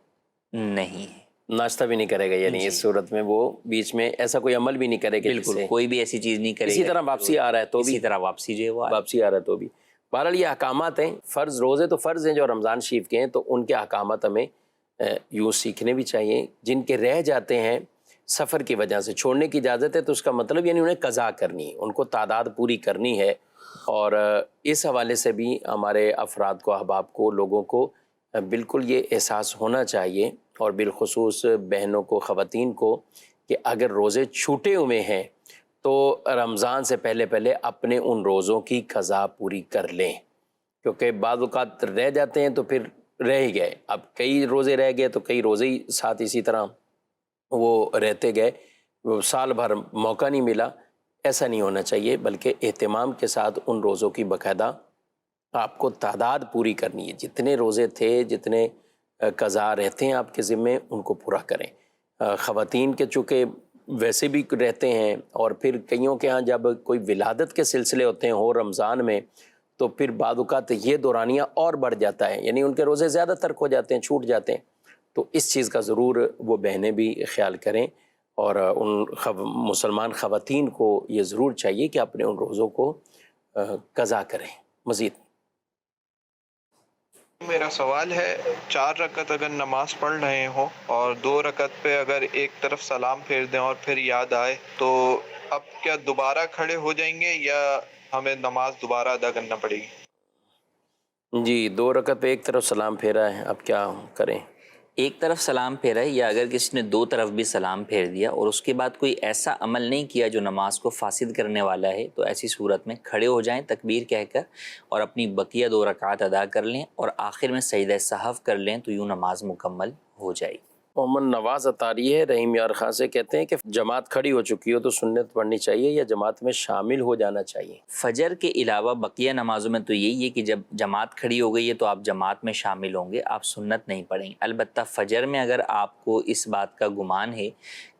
نہیں ہے. ناشتہ بھی نہیں کرے گا, یعنی اس صورت میں وہ بیچ میں ایسا کوئی عمل بھی نہیں کرے گا, بالکل کوئی بھی ایسی چیز نہیں کرے گا. اسی طرح واپسی آ رہا ہے تو بھی, اسی طرح واپسی جو ہے وہ واپسی آ رہا ہے تو بھی. بہرحال یہ احکامات ہیں, فرض روزے تو فرض ہیں جو رمضان شریف کے ہیں, تو ان کے احکامات ہمیں یوں سیکھنے بھی چاہیے. جن کے رہ جاتے ہیں سفر کی وجہ سے, چھوڑنے کی اجازت ہے تو اس کا مطلب یعنی انہیں قضا کرنی ہے, ان کو تعداد پوری کرنی ہے. اور اس حوالے سے بھی ہمارے افراد کو, احباب کو, لوگوں کو بالکل یہ احساس ہونا چاہیے, اور بالخصوص بہنوں کو, خواتین کو, کہ اگر روزے چھوٹے ہوئے ہیں تو رمضان سے پہلے اپنے ان روزوں کی قضا پوری کر لیں, کیونکہ بعض اوقات رہ جاتے ہیں تو پھر رہ ہی گئے. اب کئی روزے رہ گئے تو کئی روزے ہی ساتھ اسی طرح وہ رہتے گئے, وہ سال بھر موقع نہیں ملا. ایسا نہیں ہونا چاہیے, بلکہ اہتمام کے ساتھ ان روزوں کی باقاعدہ آپ کو تعداد پوری کرنی ہے. جتنے روزے تھے, جتنے قضا رہتے ہیں آپ کے ذمے, ان کو پورا کریں. خواتین کے چونکہ ویسے بھی رہتے ہیں, اور پھر کئیوں کے ہاں جب کوئی ولادت کے سلسلے ہوتے ہیں ہو رمضان میں, تو پھر بعض اوقات یہ دورانیہ اور بڑھ جاتا ہے, یعنی ان کے روزے زیادہ ترک ہو جاتے ہیں, چھوٹ جاتے ہیں. تو اس چیز کا ضرور وہ بہنیں بھی خیال کریں, اور ان مسلمان خواتین کو یہ ضرور چاہیے کہ اپنے ان روزوں کو قضا کریں. مزید میرا سوال ہے, 4 رکعت اگر نماز پڑھ رہے ہوں اور 2 رکعت پہ اگر ایک طرف سلام پھیر دیں اور پھر یاد آئے, تو اب کیا دوبارہ کھڑے ہو جائیں گے یا ہمیں نماز دوبارہ ادا کرنا پڑے گی؟ جی, 2 رکعت پہ ایک طرف سلام پھیرا ہے, اب کیا کریں؟ ایک طرف سلام پھیرا ہے یا اگر کسی نے دو طرف بھی سلام پھیر دیا اور اس کے بعد کوئی ایسا عمل نہیں کیا جو نماز کو فاسد کرنے والا ہے، تو ایسی صورت میں کھڑے ہو جائیں تکبیر کہہ کر اور اپنی بقیہ 2 رکعات ادا کر لیں اور آخر میں سجدہ سہو کر لیں، تو یوں نماز مکمل ہو جائے گی۔ محمد نواز اطاری ہے رحیم یار خان سے، کہتے ہیں کہ جماعت کھڑی ہو چکی ہو تو سنت پڑھنی چاہیے یا جماعت میں شامل ہو جانا چاہیے؟ فجر کے علاوہ بقیہ نمازوں میں تو یہی ہے کہ جب جماعت کھڑی ہو گئی ہے تو آپ جماعت میں شامل ہوں گے، آپ سنت نہیں پڑھیں گے۔ البتہ فجر میں اگر آپ کو اس بات کا گمان ہے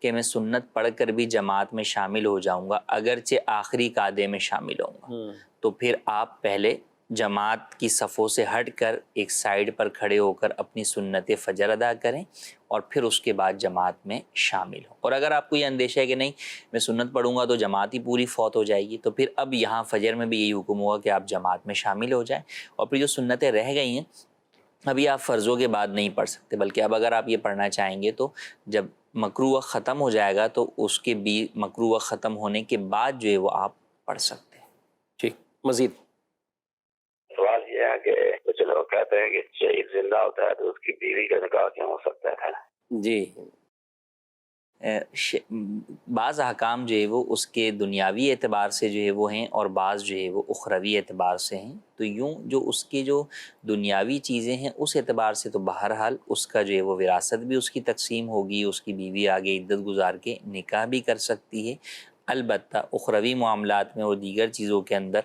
کہ میں سنت پڑھ کر بھی جماعت میں شامل ہو جاؤں گا، اگرچہ آخری قعدے میں شامل ہوں گا، تو پھر آپ پہلے جماعت کی صفوں سے ہٹ کر ایک سائیڈ پر کھڑے ہو کر اپنی سنت فجر ادا کریں اور پھر اس کے بعد جماعت میں شامل ہوں۔ اور اگر آپ کو یہ اندیشہ ہے کہ نہیں میں سنت پڑھوں گا تو جماعت ہی پوری فوت ہو جائے گی، تو پھر اب یہاں فجر میں بھی یہی حکم ہوگا کہ آپ جماعت میں شامل ہو جائیں، اور پھر جو سنتیں رہ گئی ہیں ابھی آپ فرضوں کے بعد نہیں پڑھ سکتے، بلکہ اب اگر آپ یہ پڑھنا چاہیں گے تو جب مکروہ ختم ہو جائے گا تو اس کے بھی مکروہ ختم ہونے کے بعد جو ہے وہ آپ پڑھ سکتے ہیں۔ ٹھیک، مزید سوال یہ ہے کہ کچھ لوگ کہتے ہیں کہ شہید زندہ ہوتا ہے تو اس کی بیوی کا نکاح کیوں ہو سکتا ہے؟ جی، بعض احکام جو ہے وہ اس کے دنیاوی اعتبار سے جو ہے وہ ہیں اور بعض جو ہے وہ اخروی اعتبار سے ہیں، تو یوں جو اس کے جو دنیاوی چیزیں ہیں اس اعتبار سے تو بہرحال اس کا جو ہے وہ وراثت بھی اس کی تقسیم ہوگی، اس کی بیوی آگے عدت گزار کے نکاح بھی کر سکتی ہے۔ البتہ اخروی معاملات میں اور دیگر چیزوں کے اندر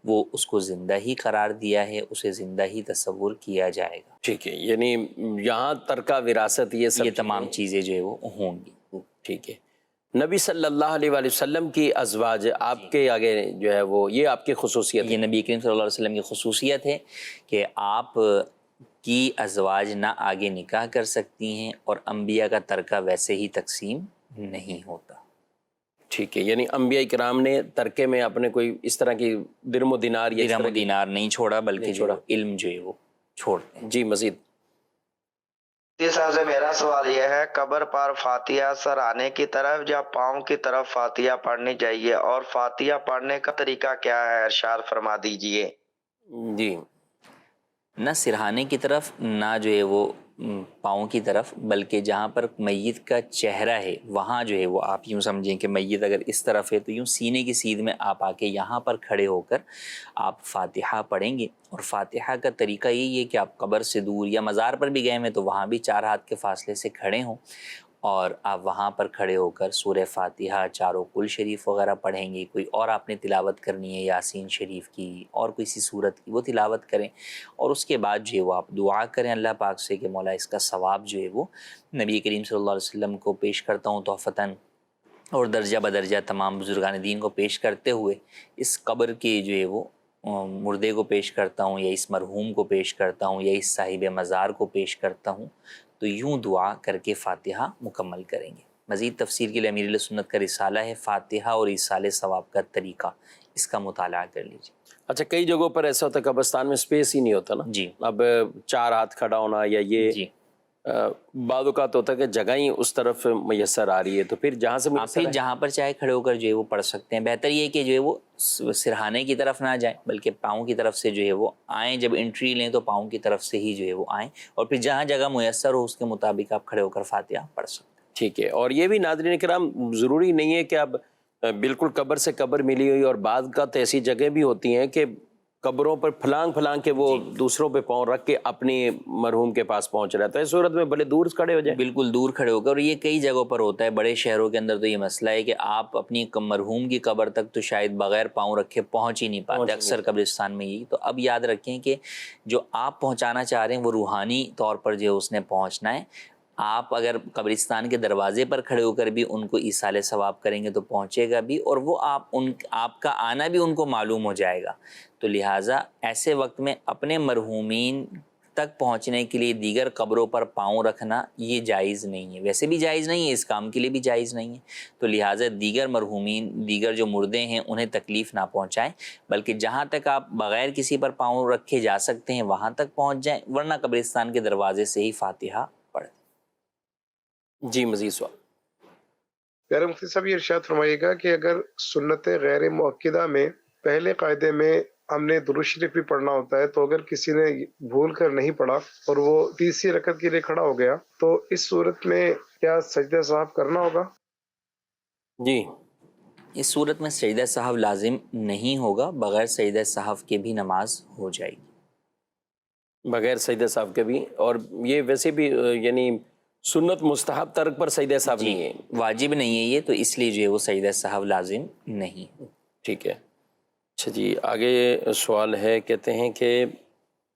وہ اس کو زندہ ہی قرار دیا ہے، اسے زندہ ہی تصور کیا جائے گا۔ ٹھیک ہے، یعنی یہاں ترکہ وراثت یہ تمام چیزیں جو ہے وہ ہوں گی۔ ٹھیک ہے۔ نبی صلی اللہ علیہ وآلہ وسلم کی ازواج آپ کے آگے جو ہے وہ یہ آپ کی خصوصیت یہ نبی کریم صلی اللہ علیہ وسلم کی خصوصیت ہے کہ آپ کی ازواج نہ آگے نکاح کر سکتی ہیں اور انبیاء کا ترکہ ویسے ہی تقسیم نہیں ہوتا۔ ٹھیک ہے، یعنی انبیاء کرام نے ترکے میں اپنے کوئی اس طرح کی درم و دینار یا درہم و دینار نہیں چھوڑا، بلکہ جو علم جو ہے وہ چھوڑتے ہیں۔ جی مزید صاحب سے میرا سوال یہ ہے، قبر پر فاتحہ سر آنے کی طرف یا پاؤں کی طرف فاتحہ پڑھنی چاہیے، اور فاتحہ پڑھنے کا طریقہ کیا ہے، ارشاد فرما دیجئے۔ جی، نہ سرہانے کی طرف نہ جو ہے وہ پاؤں کی طرف، بلکہ جہاں پر میت کا چہرہ ہے وہاں جو ہے وہ آپ یوں سمجھیں کہ میت اگر اس طرف ہے تو یوں سینے کی سیدھ میں آپ آ کے یہاں پر کھڑے ہو کر آپ فاتحہ پڑھیں گے۔ اور فاتحہ کا طریقہ یہی ہے کہ آپ قبر سے دور یا مزار پر بھی گئے ہیں تو وہاں بھی 4 ہاتھ کے فاصلے سے کھڑے ہوں اور آپ وہاں پر کھڑے ہو کر سورہ فاتحہ، چاروں کل شریف وغیرہ پڑھیں گے۔ کوئی اور آپ نے تلاوت کرنی ہے یاسین شریف کی اور کوئی سی صورت کی، وہ تلاوت کریں، اور اس کے بعد جو ہے وہ آپ دعا کریں اللہ پاک سے کہ مولا اس کا ثواب جو ہے وہ نبی کریم صلی اللہ علیہ وسلم کو پیش کرتا ہوں تحفتاً، اور درجہ بدرجہ تمام بزرگان دین کو پیش کرتے ہوئے اس قبر کے جو ہے وہ مردے کو پیش کرتا ہوں، یا اس مرحوم کو پیش کرتا ہوں، یا اس صاحب مزار کو پیش کرتا ہوں، تو یوں دعا کر کے فاتحہ مکمل کریں گے۔ مزید تفسیر کے لیے امیر اہل سنت کا رسالہ ہے فاتحہ اور ایصال ثواب کا طریقہ، اس کا مطالعہ کر لیجیے۔ اچھا، کئی جگہوں پر ایسا ہوتا ہے قبرستان میں سپیس ہی نہیں ہوتا نا، جی، اب 4 ہاتھ کھڑا ہونا یا یہ جی، بعض اوقات ہوتا ہے کہ جگہ ہی اس طرف میسر آ رہی ہے، تو پھر جہاں سے آپ میسر پھر ہے جہاں پر چاہے کھڑے ہو کر جو ہے وہ پڑھ سکتے ہیں۔ بہتر یہ ہے کہ جو ہے وہ سرہانے کی طرف نہ جائیں بلکہ پاؤں کی طرف سے جو ہے وہ آئیں، جب انٹری لیں تو پاؤں کی طرف سے ہی جو ہے وہ آئیں، اور پھر جہاں جگہ میسر ہو اس کے مطابق آپ کھڑے ہو کر فاتحہ پڑھ سکتے ہیں۔ ٹھیک ہے، اور یہ بھی ناظرین کرام ضروری نہیں ہے کہ اب بالکل قبر سے قبر ملی ہوئی، اور بعض کا تو ایسی جگہ بھی ہوتی ہیں کہ قبروں پر پھلانگ کے وہ دوسروں پہ پاؤں رکھ کے اپنی مرحوم کے پاس پہنچ رہتا ہے، اس صورت میں بڑے دور کھڑے ہو جائیں۔ بالکل دور کھڑے ہو کر، اور یہ کئی جگہوں پر ہوتا ہے، بڑے شہروں کے اندر تو یہ مسئلہ ہے کہ آپ اپنی مرحوم کی قبر تک تو شاید بغیر پاؤں رکھے پہنچ ہی نہیں پاتے، اکثر قبرستان میں یہی۔ تو اب یاد رکھیں کہ جو آپ پہنچانا چاہ رہے ہیں وہ روحانی طور پر جو ہے اس نے پہنچنا ہے۔ آپ اگر قبرستان کے دروازے پر کھڑے ہو کر بھی ان کو ایصال ثواب کریں گے تو پہنچے گا بھی، اور وہ آپ کا آنا بھی ان کو معلوم ہو جائے گا۔ تو لہٰذا ایسے وقت میں اپنے مرحومین تک پہنچنے کے لیے دیگر قبروں پر پاؤں رکھنا یہ جائز نہیں ہے، ویسے بھی جائز نہیں ہے، اس کام کے لیے بھی جائز نہیں ہے۔ تو لہٰذا دیگر مرحومین، دیگر جو مردے ہیں انہیں تکلیف نہ پہنچائیں، بلکہ جہاں تک آپ بغیر کسی پر پاؤں رکھے جا سکتے ہیں وہاں تک پہنچ جائیں، ورنہ قبرستان کے دروازے سے ہی فاتحہ پڑھ دیں۔ جی مزید سوال۔ پیارے مفتی صاحب یہ ارشاد فرمائیے گا کہ اگر سنت غیر مؤکدہ میں پہلے قاعدے میں ہم نے درود شریف بھی پڑھنا ہوتا ہے، تو اگر کسی نے بھول کر نہیں پڑھا اور وہ تیسری رکعت کے لیے کھڑا ہو گیا تو اس صورت میں کیا سجدہ صاحب کرنا ہوگا؟ جی، اس صورت میں سجدہ سہو لازم نہیں ہوگا، بغیر سجدہ سہو کے بھی نماز ہو جائے گی، بغیر سجدہ صاحب کے بھی. اور یہ ویسے بھی یعنی سنت مستحب ترک پر سجدہ صاحب نہیں ہے، واجب نہیں ہے یہ، تو اس لیے جو ہے وہ سجدہ سہو لازم نہیں. ٹھیک ہے. اچھا جی، آگے سوال ہے، کہتے ہیں کہ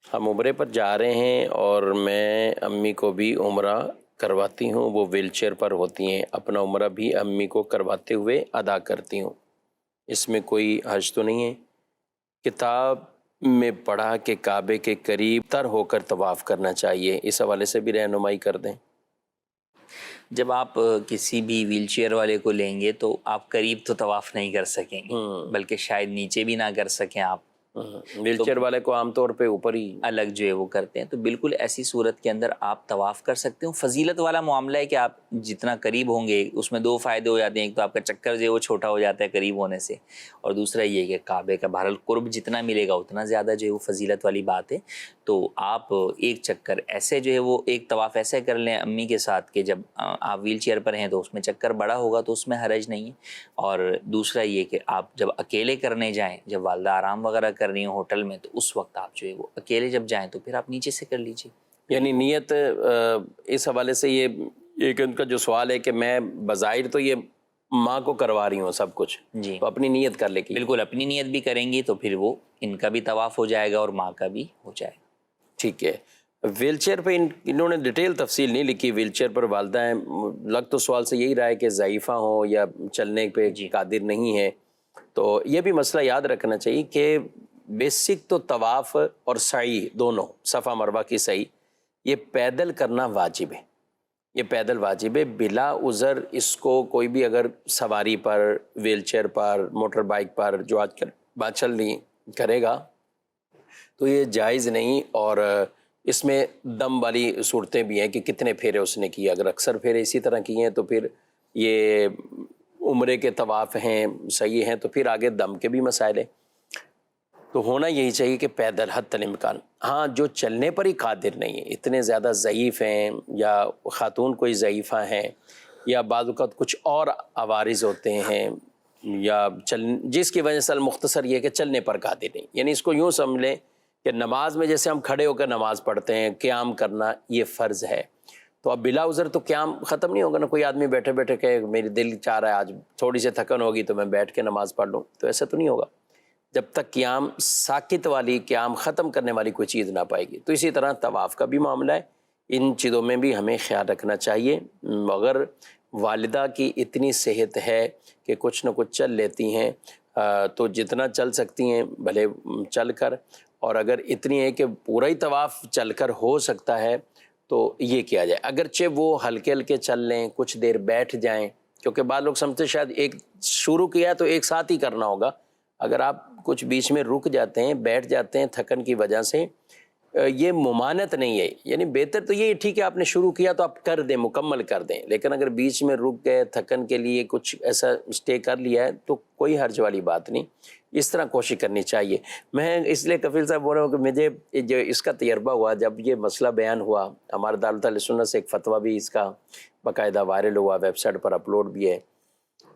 ہم عمرے پر جا رہے ہیں اور میں امی کو بھی عمرہ کرواتی ہوں، وہ ویل چیئر پر ہوتی ہیں، اپنا عمرہ بھی امی کو کرواتے ہوئے ادا کرتی ہوں، اس میں کوئی حرج تو نہیں ہے؟ کتاب میں پڑھا کہ کعبے کے قریب تر ہو کر طواف کرنا چاہیے، اس حوالے سے بھی رہنمائی کر دیں. جب آپ کسی بھی ویل چیئر والے کو لیں گے تو آپ قریب تو طواف نہیں کر سکیں گے، بلکہ شاید نیچے بھی نہ کر سکیں آپ. ویل چیئر والے کو عام طور پہ اوپر ہی الگ جو ہے وہ کرتے ہیں، تو بالکل ایسی صورت کے اندر آپ طواف کر سکتے ہو. فضیلت والا معاملہ ہے کہ آپ جتنا قریب ہوں گے اس میں دو فائدے ہو جاتے ہیں، ایک تو آپ کا چکر جو ہے وہ چھوٹا ہو جاتا ہے قریب ہونے سے، اور دوسرا یہ کہ کعبے کا بہرحال قرب جتنا ملے گا اتنا زیادہ جو ہے وہ فضیلت والی بات ہے. تو آپ ایک چکر ایسے جو ہے وہ ایک طواف ایسے کر لیں امی کے ساتھ کہ جب آپ ویل چیئر پر ہیں تو اس میں چکر بڑا ہوگا تو اس میں حرج نہیں ہے. اور دوسرا یہ کہ آپ جب اکیلے کرنے جائیں، جب والدہ آرام وغیرہ کر رہی ہوں ہوٹل میں، تو اس وقت آپ جو ہے وہ اکیلے جب جائیں تو پھر آپ نیچے سے کر لیجیے. یعنی نیت اس حوالے سے یہ ایک ان کا جو سوال ہے کہ میں بظاہر تو یہ ماں کو کروا رہی ہوں سب کچھ، جی تو اپنی نیت کر لے. بالکل اپنی نیت بھی کریں گی تو پھر وہ ان کا بھی طواف ہو جائے گا اور ماں کا بھی ہو جائے گا. ٹھیک ہے. ویل چیئر پہ انہوں نے ڈیٹیل تفصیل نہیں لکھی. ویل چیئر پر والدہ ہیں، لگ تو سوال سے یہی رہا ہے کہ ضعیفہ ہوں یا چلنے پہ قادر نہیں ہے. تو یہ بھی مسئلہ یاد رکھنا چاہیے کہ بیسک تو طواف اور سعی دونوں، صفا مروہ کی سعی، یہ پیدل کرنا واجب ہے. یہ پیدل واجب ہے بلا عذر. اس کو کوئی بھی اگر سواری پر، ویل چیئر پر، موٹر بائک پر جو آج کل بات چل رہی کرے گا تو یہ جائز نہیں. اور اس میں دم والی صورتیں بھی ہیں کہ کتنے پھیرے اس نے کیے. اگر اکثر پھیرے اسی طرح کیے ہیں تو پھر یہ عمرے کے طواف ہیں، صحیح ہیں، تو پھر آگے دم کے بھی مسائل ہیں. تو ہونا یہی چاہیے کہ پیدل حتی الامکان. ہاں جو چلنے پر ہی قادر نہیں ہے، اتنے زیادہ ضعیف ہیں یا خاتون کوئی ضعیفہ ہیں یا بعض اوقات کچھ اور عوارض ہوتے ہیں یا جس کی وجہ سے المختصر یہ کہ چلنے پر قادر نہیں. یعنی اس کو یوں سمجھ لیں کہ نماز میں جیسے ہم کھڑے ہو کر نماز پڑھتے ہیں، قیام کرنا یہ فرض ہے. تو اب بلا عذر تو قیام ختم نہیں ہوگا نا. کوئی آدمی بیٹھے بیٹھے کہ میری دل چاہ رہا ہے آج تھوڑی سی تھکن ہوگی تو میں بیٹھ کے نماز پڑھ لوں، تو ایسا تو نہیں ہوگا جب تک قیام ساکت والی، قیام ختم کرنے والی کوئی چیز نہ پائے گی. تو اسی طرح طواف کا بھی معاملہ ہے، ان چیزوں میں بھی ہمیں خیال رکھنا چاہیے. مگر والدہ کی اتنی صحت ہے کہ کچھ نہ کچھ چل لیتی ہیں، تو جتنا چل سکتی ہیں بھلے چل کر، اور اگر اتنی ہے کہ پورا ہی طواف چل کر ہو سکتا ہے تو یہ کیا جائے. اگرچہ وہ ہلکے ہلکے چل لیں، کچھ دیر بیٹھ جائیں، کیونکہ بعض لوگ سمجھتے شاید ایک شروع کیا تو ایک ساتھ ہی کرنا ہوگا. اگر آپ کچھ بیچ میں رک جاتے ہیں، بیٹھ جاتے ہیں تھکن کی وجہ سے، یہ ممانعت نہیں ہے. یعنی بہتر تو یہ ٹھیک ہے آپ نے شروع کیا تو آپ کر دیں، مکمل کر دیں. لیکن اگر بیچ میں رک گئے، تھکن کے لیے کچھ ایسا اسٹے کر لیا ہے تو کوئی حرج والی بات نہیں. اس طرح کوشش کرنی چاہیے. میں اس لیے کفیل صاحب بول رہا ہوں کہ مجھے جو اس کا تجربہ ہوا جب یہ مسئلہ بیان ہوا، ہمارے دارالحدیث اہل سنت سے ایک فتویٰ بھی اس کا باقاعدہ وائرل ہوا، ویب سائٹ پر اپلوڈ بھی ہے.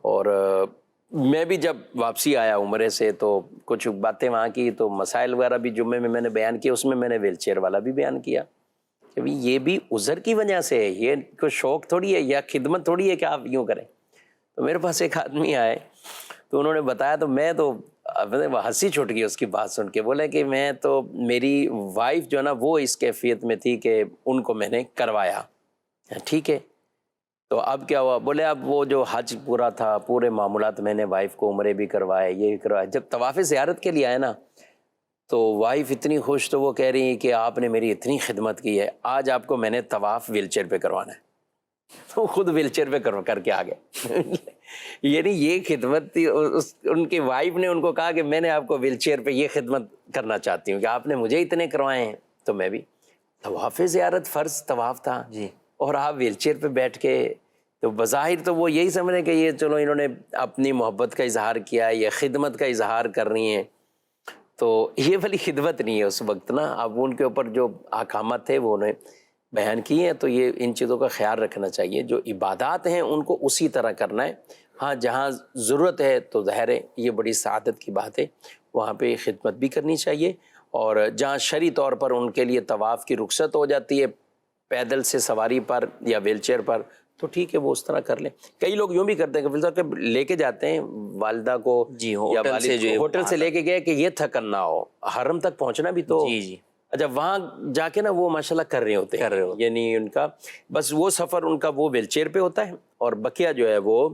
اور میں بھی جب واپسی آیا عمرے سے تو کچھ باتیں وہاں کی، تو مسائل وغیرہ بھی جمعے میں نے بیان کیا، اس میں نے ویل چیئر والا بھی بیان کیا کہ یہ بھی عذر کی وجہ سے ہے. یہ کوئی شوق تھوڑی ہے یا خدمت تھوڑی ہے کہ آپ یوں کریں. تو میرے پاس ایک آدمی آئے تو انہوں نے بتایا، تو میں تو ہنسی چھوٹ گئی اس کی بات سن کے. بولے کہ میں تو، میری وائف جو ہے نا وہ اس کیفیت میں تھی کہ ان کو میں نے کروایا. ٹھیک ہے، تو اب کیا ہوا؟ بولے اب وہ جو حج پورا تھا، پورے معاملات میں نے وائف کو عمرے بھی کروائے، یہ بھی کروائے. جب طواف زیارت کے لیے آئے نا تو وائف اتنی خوش، تو وہ کہہ رہی ہیں کہ آپ نے میری اتنی خدمت کی ہے، آج آپ کو میں نے طواف ویل چیئر پہ کروانا ہے. تو خود ویل چیئر پہ کر کے آ گئے. یعنی یہ خدمت تھی. ان کی وائف نے ان کو کہا کہ میں نے آپ کو ویل چیئر پہ یہ خدمت کرنا چاہتی ہوں کہ آپ نے مجھے اتنے کروائے ہیں. تو میں بھی، طواف زیارت فرض طواف تھا جی، اور آپ ویل چیئر پہ بیٹھ کے، تو بظاہر تو وہ یہی سمجھ رہے کہ یہ چلو انہوں نے اپنی محبت کا اظہار کیا ہے یا خدمت کا اظہار کر رہی ہیں. تو یہ والی خدمت نہیں ہے اس وقت نا. اب ان کے اوپر جو احکامات تھے وہ انہیں بیان کیے ہیں, تو یہ ان چیزوں کا خیال رکھنا چاہیے. جو عبادات ہیں ان کو اسی طرح کرنا ہے. ہاں جہاں ضرورت ہے تو ظاہر ہے یہ بڑی سعادت کی بات ہے, وہاں پہ خدمت بھی کرنی چاہیے. اور جہاں شرعی طور پر ان کے لیے طواف کی رخصت ہو جاتی ہے پیدل سے سواری پر یا ویل چیئر پر, تو ٹھیک ہے وہ اس طرح کر لیں. کئی لوگ یوں بھی کرتے ہیں کہ لے کے جاتے ہیں والدہ کو جی یا ہوٹل سے لے کے گئے کہ یہ تھکن نہ ہو, حرم تک پہنچنا بھی تو جی جی اچھا وہاں جا کے نا وہ ماشاءاللہ کر رہے ہوتے ہیں, یعنی ان کا بس وہ سفر ان کا وہ ویل چیئر پہ ہوتا ہے اور بقیہ جو ہے وہ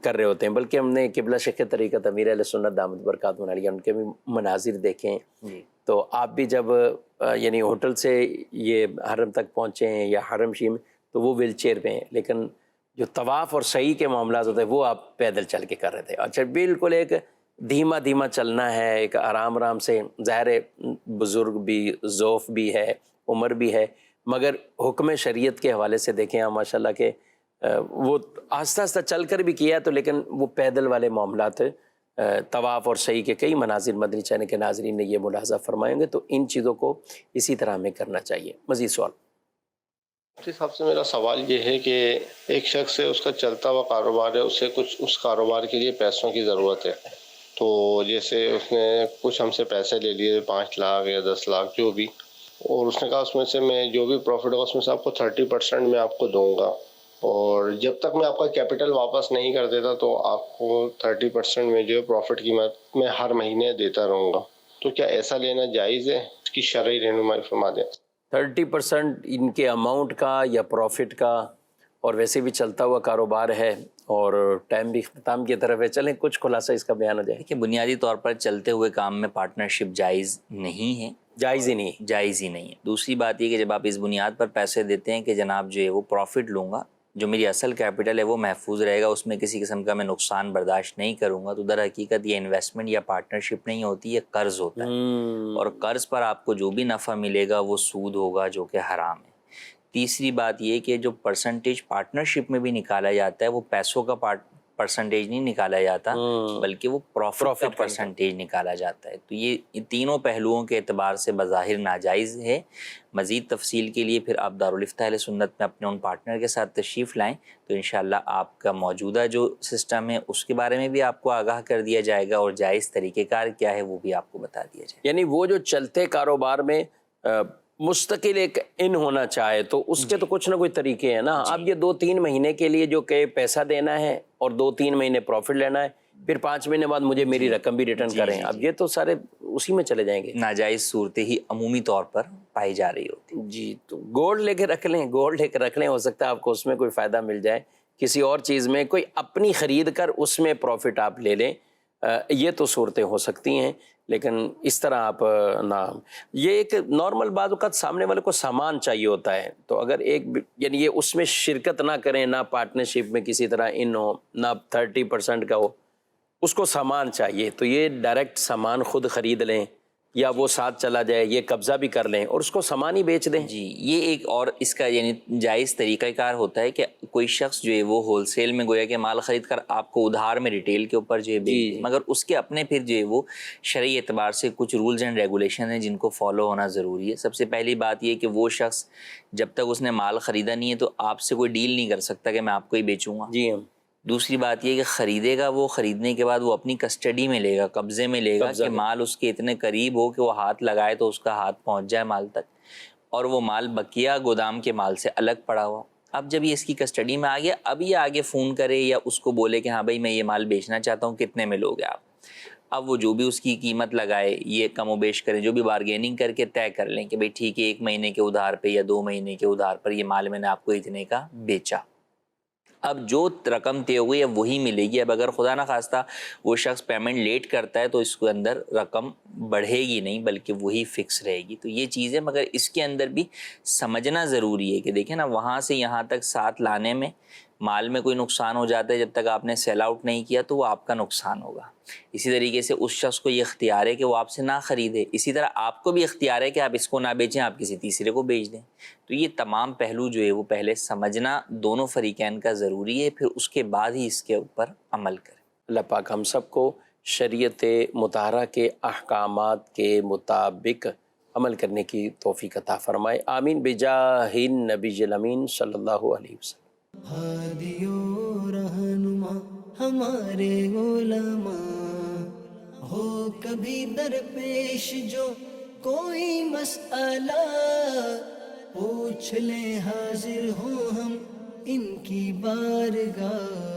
کر رہے ہوتے ہیں. بلکہ ہم نے قبلہ شیخ طریقت امیر اہل سنت دامت برکاتہ علیہ ان کے بھی مناظر دیکھے ہیں. تو آپ بھی جب یعنی ہوٹل سے یہ حرم تک پہنچے ہیں یا حرم شریف میں تو وہ ویل چیئر پہ ہیں, لیکن جو طواف اور سعی کے معاملات ہوتے ہیں وہ آپ پیدل چل کے کر رہے تھے. اچھا بالکل ایک دھیما دھیما چلنا ہے, ایک آرام آرام سے. ظاہر بزرگ بھی, ذوف بھی ہے, عمر بھی ہے, مگر حکم شریعت کے حوالے سے دیکھیں آپ ماشاءاللہ کہ وہ آہستہ آہستہ چل کر بھی کیا تو لیکن وہ پیدل والے معاملات طواف اور سعی کے کئی مناظر مدنی چینل کے ناظرین نے یہ ملاحظہ فرمائیں گے. تو ان چیزوں کو اسی طرح ہمیں کرنا چاہیے. مزید سوال. مفتی صاحب سے میرا سوال یہ ہے کہ ایک شخص ہے, اس کا چلتا ہوا کاروبار ہے, اسے کچھ اس کاروبار کے لیے پیسوں کی ضرورت ہے. تو جیسے اس نے کچھ ہم سے پیسے لے لیے 5 لاکھ یا 10 لاکھ جو بھی, اور اس نے کہا اس میں سے میں جو بھی پروفٹ ہوگا اس میں سے آپ کو 30% میں آپ کو دوں گا, اور جب تک میں آپ کا کیپٹل واپس نہیں کر دیتا تو آپ کو 30% میں جو ہے پروفٹ کی میں ہر مہینے دیتا رہوں گا. تو کیا ایسا لینا جائز ہے؟ اس کی شرعی رہنمائی فرما دیں. 30% ان کے اماؤنٹ کا یا پروفٹ کا, اور ویسے بھی چلتا ہوا کاروبار ہے اور ٹائم بھی اختتام کی طرف ہے. چلیں کچھ خلاصہ اس کا بیان ہو جائے. کہ بنیادی طور پر چلتے ہوئے کام میں پارٹنرشپ جائز نہیں ہے, جائز ہی نہیں, جائز ہی نہیں ہے. دوسری بات یہ کہ جب آپ اس بنیاد پر پیسے دیتے ہیں کہ جناب جو ہے وہ پروفٹ لوں گا, جو میری اصل کیپٹل ہے وہ محفوظ رہے گا, اس میں کسی قسم کا میں نقصان برداشت نہیں کروں گا, تو در حقیقت یہ انویسٹمنٹ یا پارٹنرشپ نہیں ہوتی, یہ قرض ہوتا ہے. اور قرض پر آپ کو جو بھی نفع ملے گا وہ سود ہوگا جو کہ حرام ہے. تیسری بات یہ کہ جو پرسنٹیج پارٹنرشپ میں بھی نکالا جاتا ہے وہ پیسوں کا پرسنٹیج نہیں نکالا جاتا, بلکہ وہ پروفٹ کا پرسنٹیج نکالا جاتا ہے. تو یہ تینوں پہلوؤں کے اعتبار سے بظاہر ناجائز ہے. مزید تفصیل کے لیے پھر آپ دارالفتہ اہل سنت میں اپنے ان پارٹنر کے ساتھ تشریف لائیں, تو انشاءاللہ آپ کا موجودہ جو سسٹم ہے اس کے بارے میں بھی آپ کو آگاہ کر دیا جائے گا, اور جائز طریقہ کار کیا ہے وہ بھی آپ کو بتا دیا جائے گا. یعنی وہ جو چلتے کاروبار میں مستقل ایک ان ہونا چاہے تو اس کے تو کچھ نہ کوئی طریقے ہیں نا. اب یہ 2-3 مہینے کے لیے جو کہ پیسہ دینا ہے اور 2-3 مہینے پروفٹ لینا ہے, پھر 5 مہینے بعد مجھے میری رقم بھی ریٹرن کریں, اب یہ تو سارے اسی میں چلے جائیں گے. ناجائز صورتیں ہی عمومی طور پر پائی جا رہی ہوتی. جی تو گولڈ لے کے رکھ لیں, گولڈ لے کے رکھ لیں, ہو سکتا ہے آپ کو اس میں کوئی فائدہ مل جائے. کسی اور چیز میں کوئی اپنی خرید کر اس میں پروفٹ آپ لے لیں, یہ تو صورتیں ہو سکتی ہیں. لیکن اس طرح آپ نہ, یہ ایک نارمل بعض اوقات سامنے والے کو سامان چاہیے ہوتا ہے, تو اگر ایک یعنی یہ اس میں شرکت نہ کریں, نہ پارٹنرشپ میں کسی طرح ان ہو, نہ 30% کا ہو, اس کو سامان چاہیے, تو یہ ڈائریکٹ سامان خود خرید لیں یا وہ ساتھ چلا جائے, یہ قبضہ بھی کر لیں اور اس کو سامان ہی بیچ دیں. جی یہ ایک اور اس کا یعنی جائز طریقہ کار ہوتا ہے کہ کوئی شخص جو ہے وہ ہول سیل میں گویا کہ مال خرید کر آپ کو ادھار میں ریٹیل کے اوپر جو ہے بیچ دے, مگر اس کے اپنے پھر جو ہے وہ شرعی اعتبار سے کچھ رولز اینڈ ریگولیشن ہیں جن کو فالو ہونا ضروری ہے. سب سے پہلی بات یہ کہ وہ شخص جب تک اس نے مال خریدا نہیں ہے تو آپ سے کوئی ڈیل نہیں کر سکتا کہ میں آپ کو ہی بیچوں گا. جی دوسری بات یہ کہ خریدے گا, وہ خریدنے کے بعد وہ اپنی کسٹڈی میں لے گا, قبضے میں لے گا, کہ مال اس کے اتنے قریب ہو کہ وہ ہاتھ لگائے تو اس کا ہاتھ پہنچ جائے مال تک, اور وہ مال بقیہ گودام کے مال سے الگ پڑا ہوا. اب جب یہ اس کی کسٹڈی میں آ گیا, اب یہ آگے فون کرے یا اس کو بولے کہ ہاں بھائی میں یہ مال بیچنا چاہتا ہوں, کتنے میں لوگے آپ. اب وہ جو بھی اس کی قیمت لگائے یہ کم و بیش کریں, جو بھی بارگیننگ کر کے طے کر لیں کہ بھائی ٹھیک ہے 1 مہینے کے ادھار پہ یا 2 مہینے کے ادھار پر یہ مال میں نے آپ کو اتنے کا بیچا. اب جو رقم طے ہوئی ہے وہی ملے گی. اب اگر خدا نخواستہ وہ شخص پیمنٹ لیٹ کرتا ہے تو اس کے اندر رقم بڑھے گی نہیں بلکہ وہی فکس رہے گی. تو یہ چیز ہے, مگر اس کے اندر بھی سمجھنا ضروری ہے کہ دیکھیں نا, وہاں سے یہاں تک ساتھ لانے میں مال میں کوئی نقصان ہو جاتا ہے, جب تک آپ نے سیل آؤٹ نہیں کیا تو وہ آپ کا نقصان ہوگا. اسی طریقے سے اس شخص کو یہ اختیار ہے کہ وہ آپ سے نہ خریدے, اسی طرح آپ کو بھی اختیار ہے کہ آپ اس کو نہ بیچیں, آپ کسی تیسرے کو بیچ دیں. تو یہ تمام پہلو جو ہے وہ پہلے سمجھنا دونوں فریقین کا ضروری ہے, پھر اس کے بعد ہی اس کے اوپر عمل کریں. اللہ پاک ہم سب کو شریعت مطہرہ کے احکامات کے مطابق عمل کرنے کی توفیق عطا فرمائے، آمین بجاہ النبی الامین صلی اللہ علیہ وسلم۔ ہادی و رہنما ہمارے علماء، ہو کبھی درپیش جو کوئی مسئلہ، پوچھ لیں حاضر ہوں ہم ان کی بارگاہ۔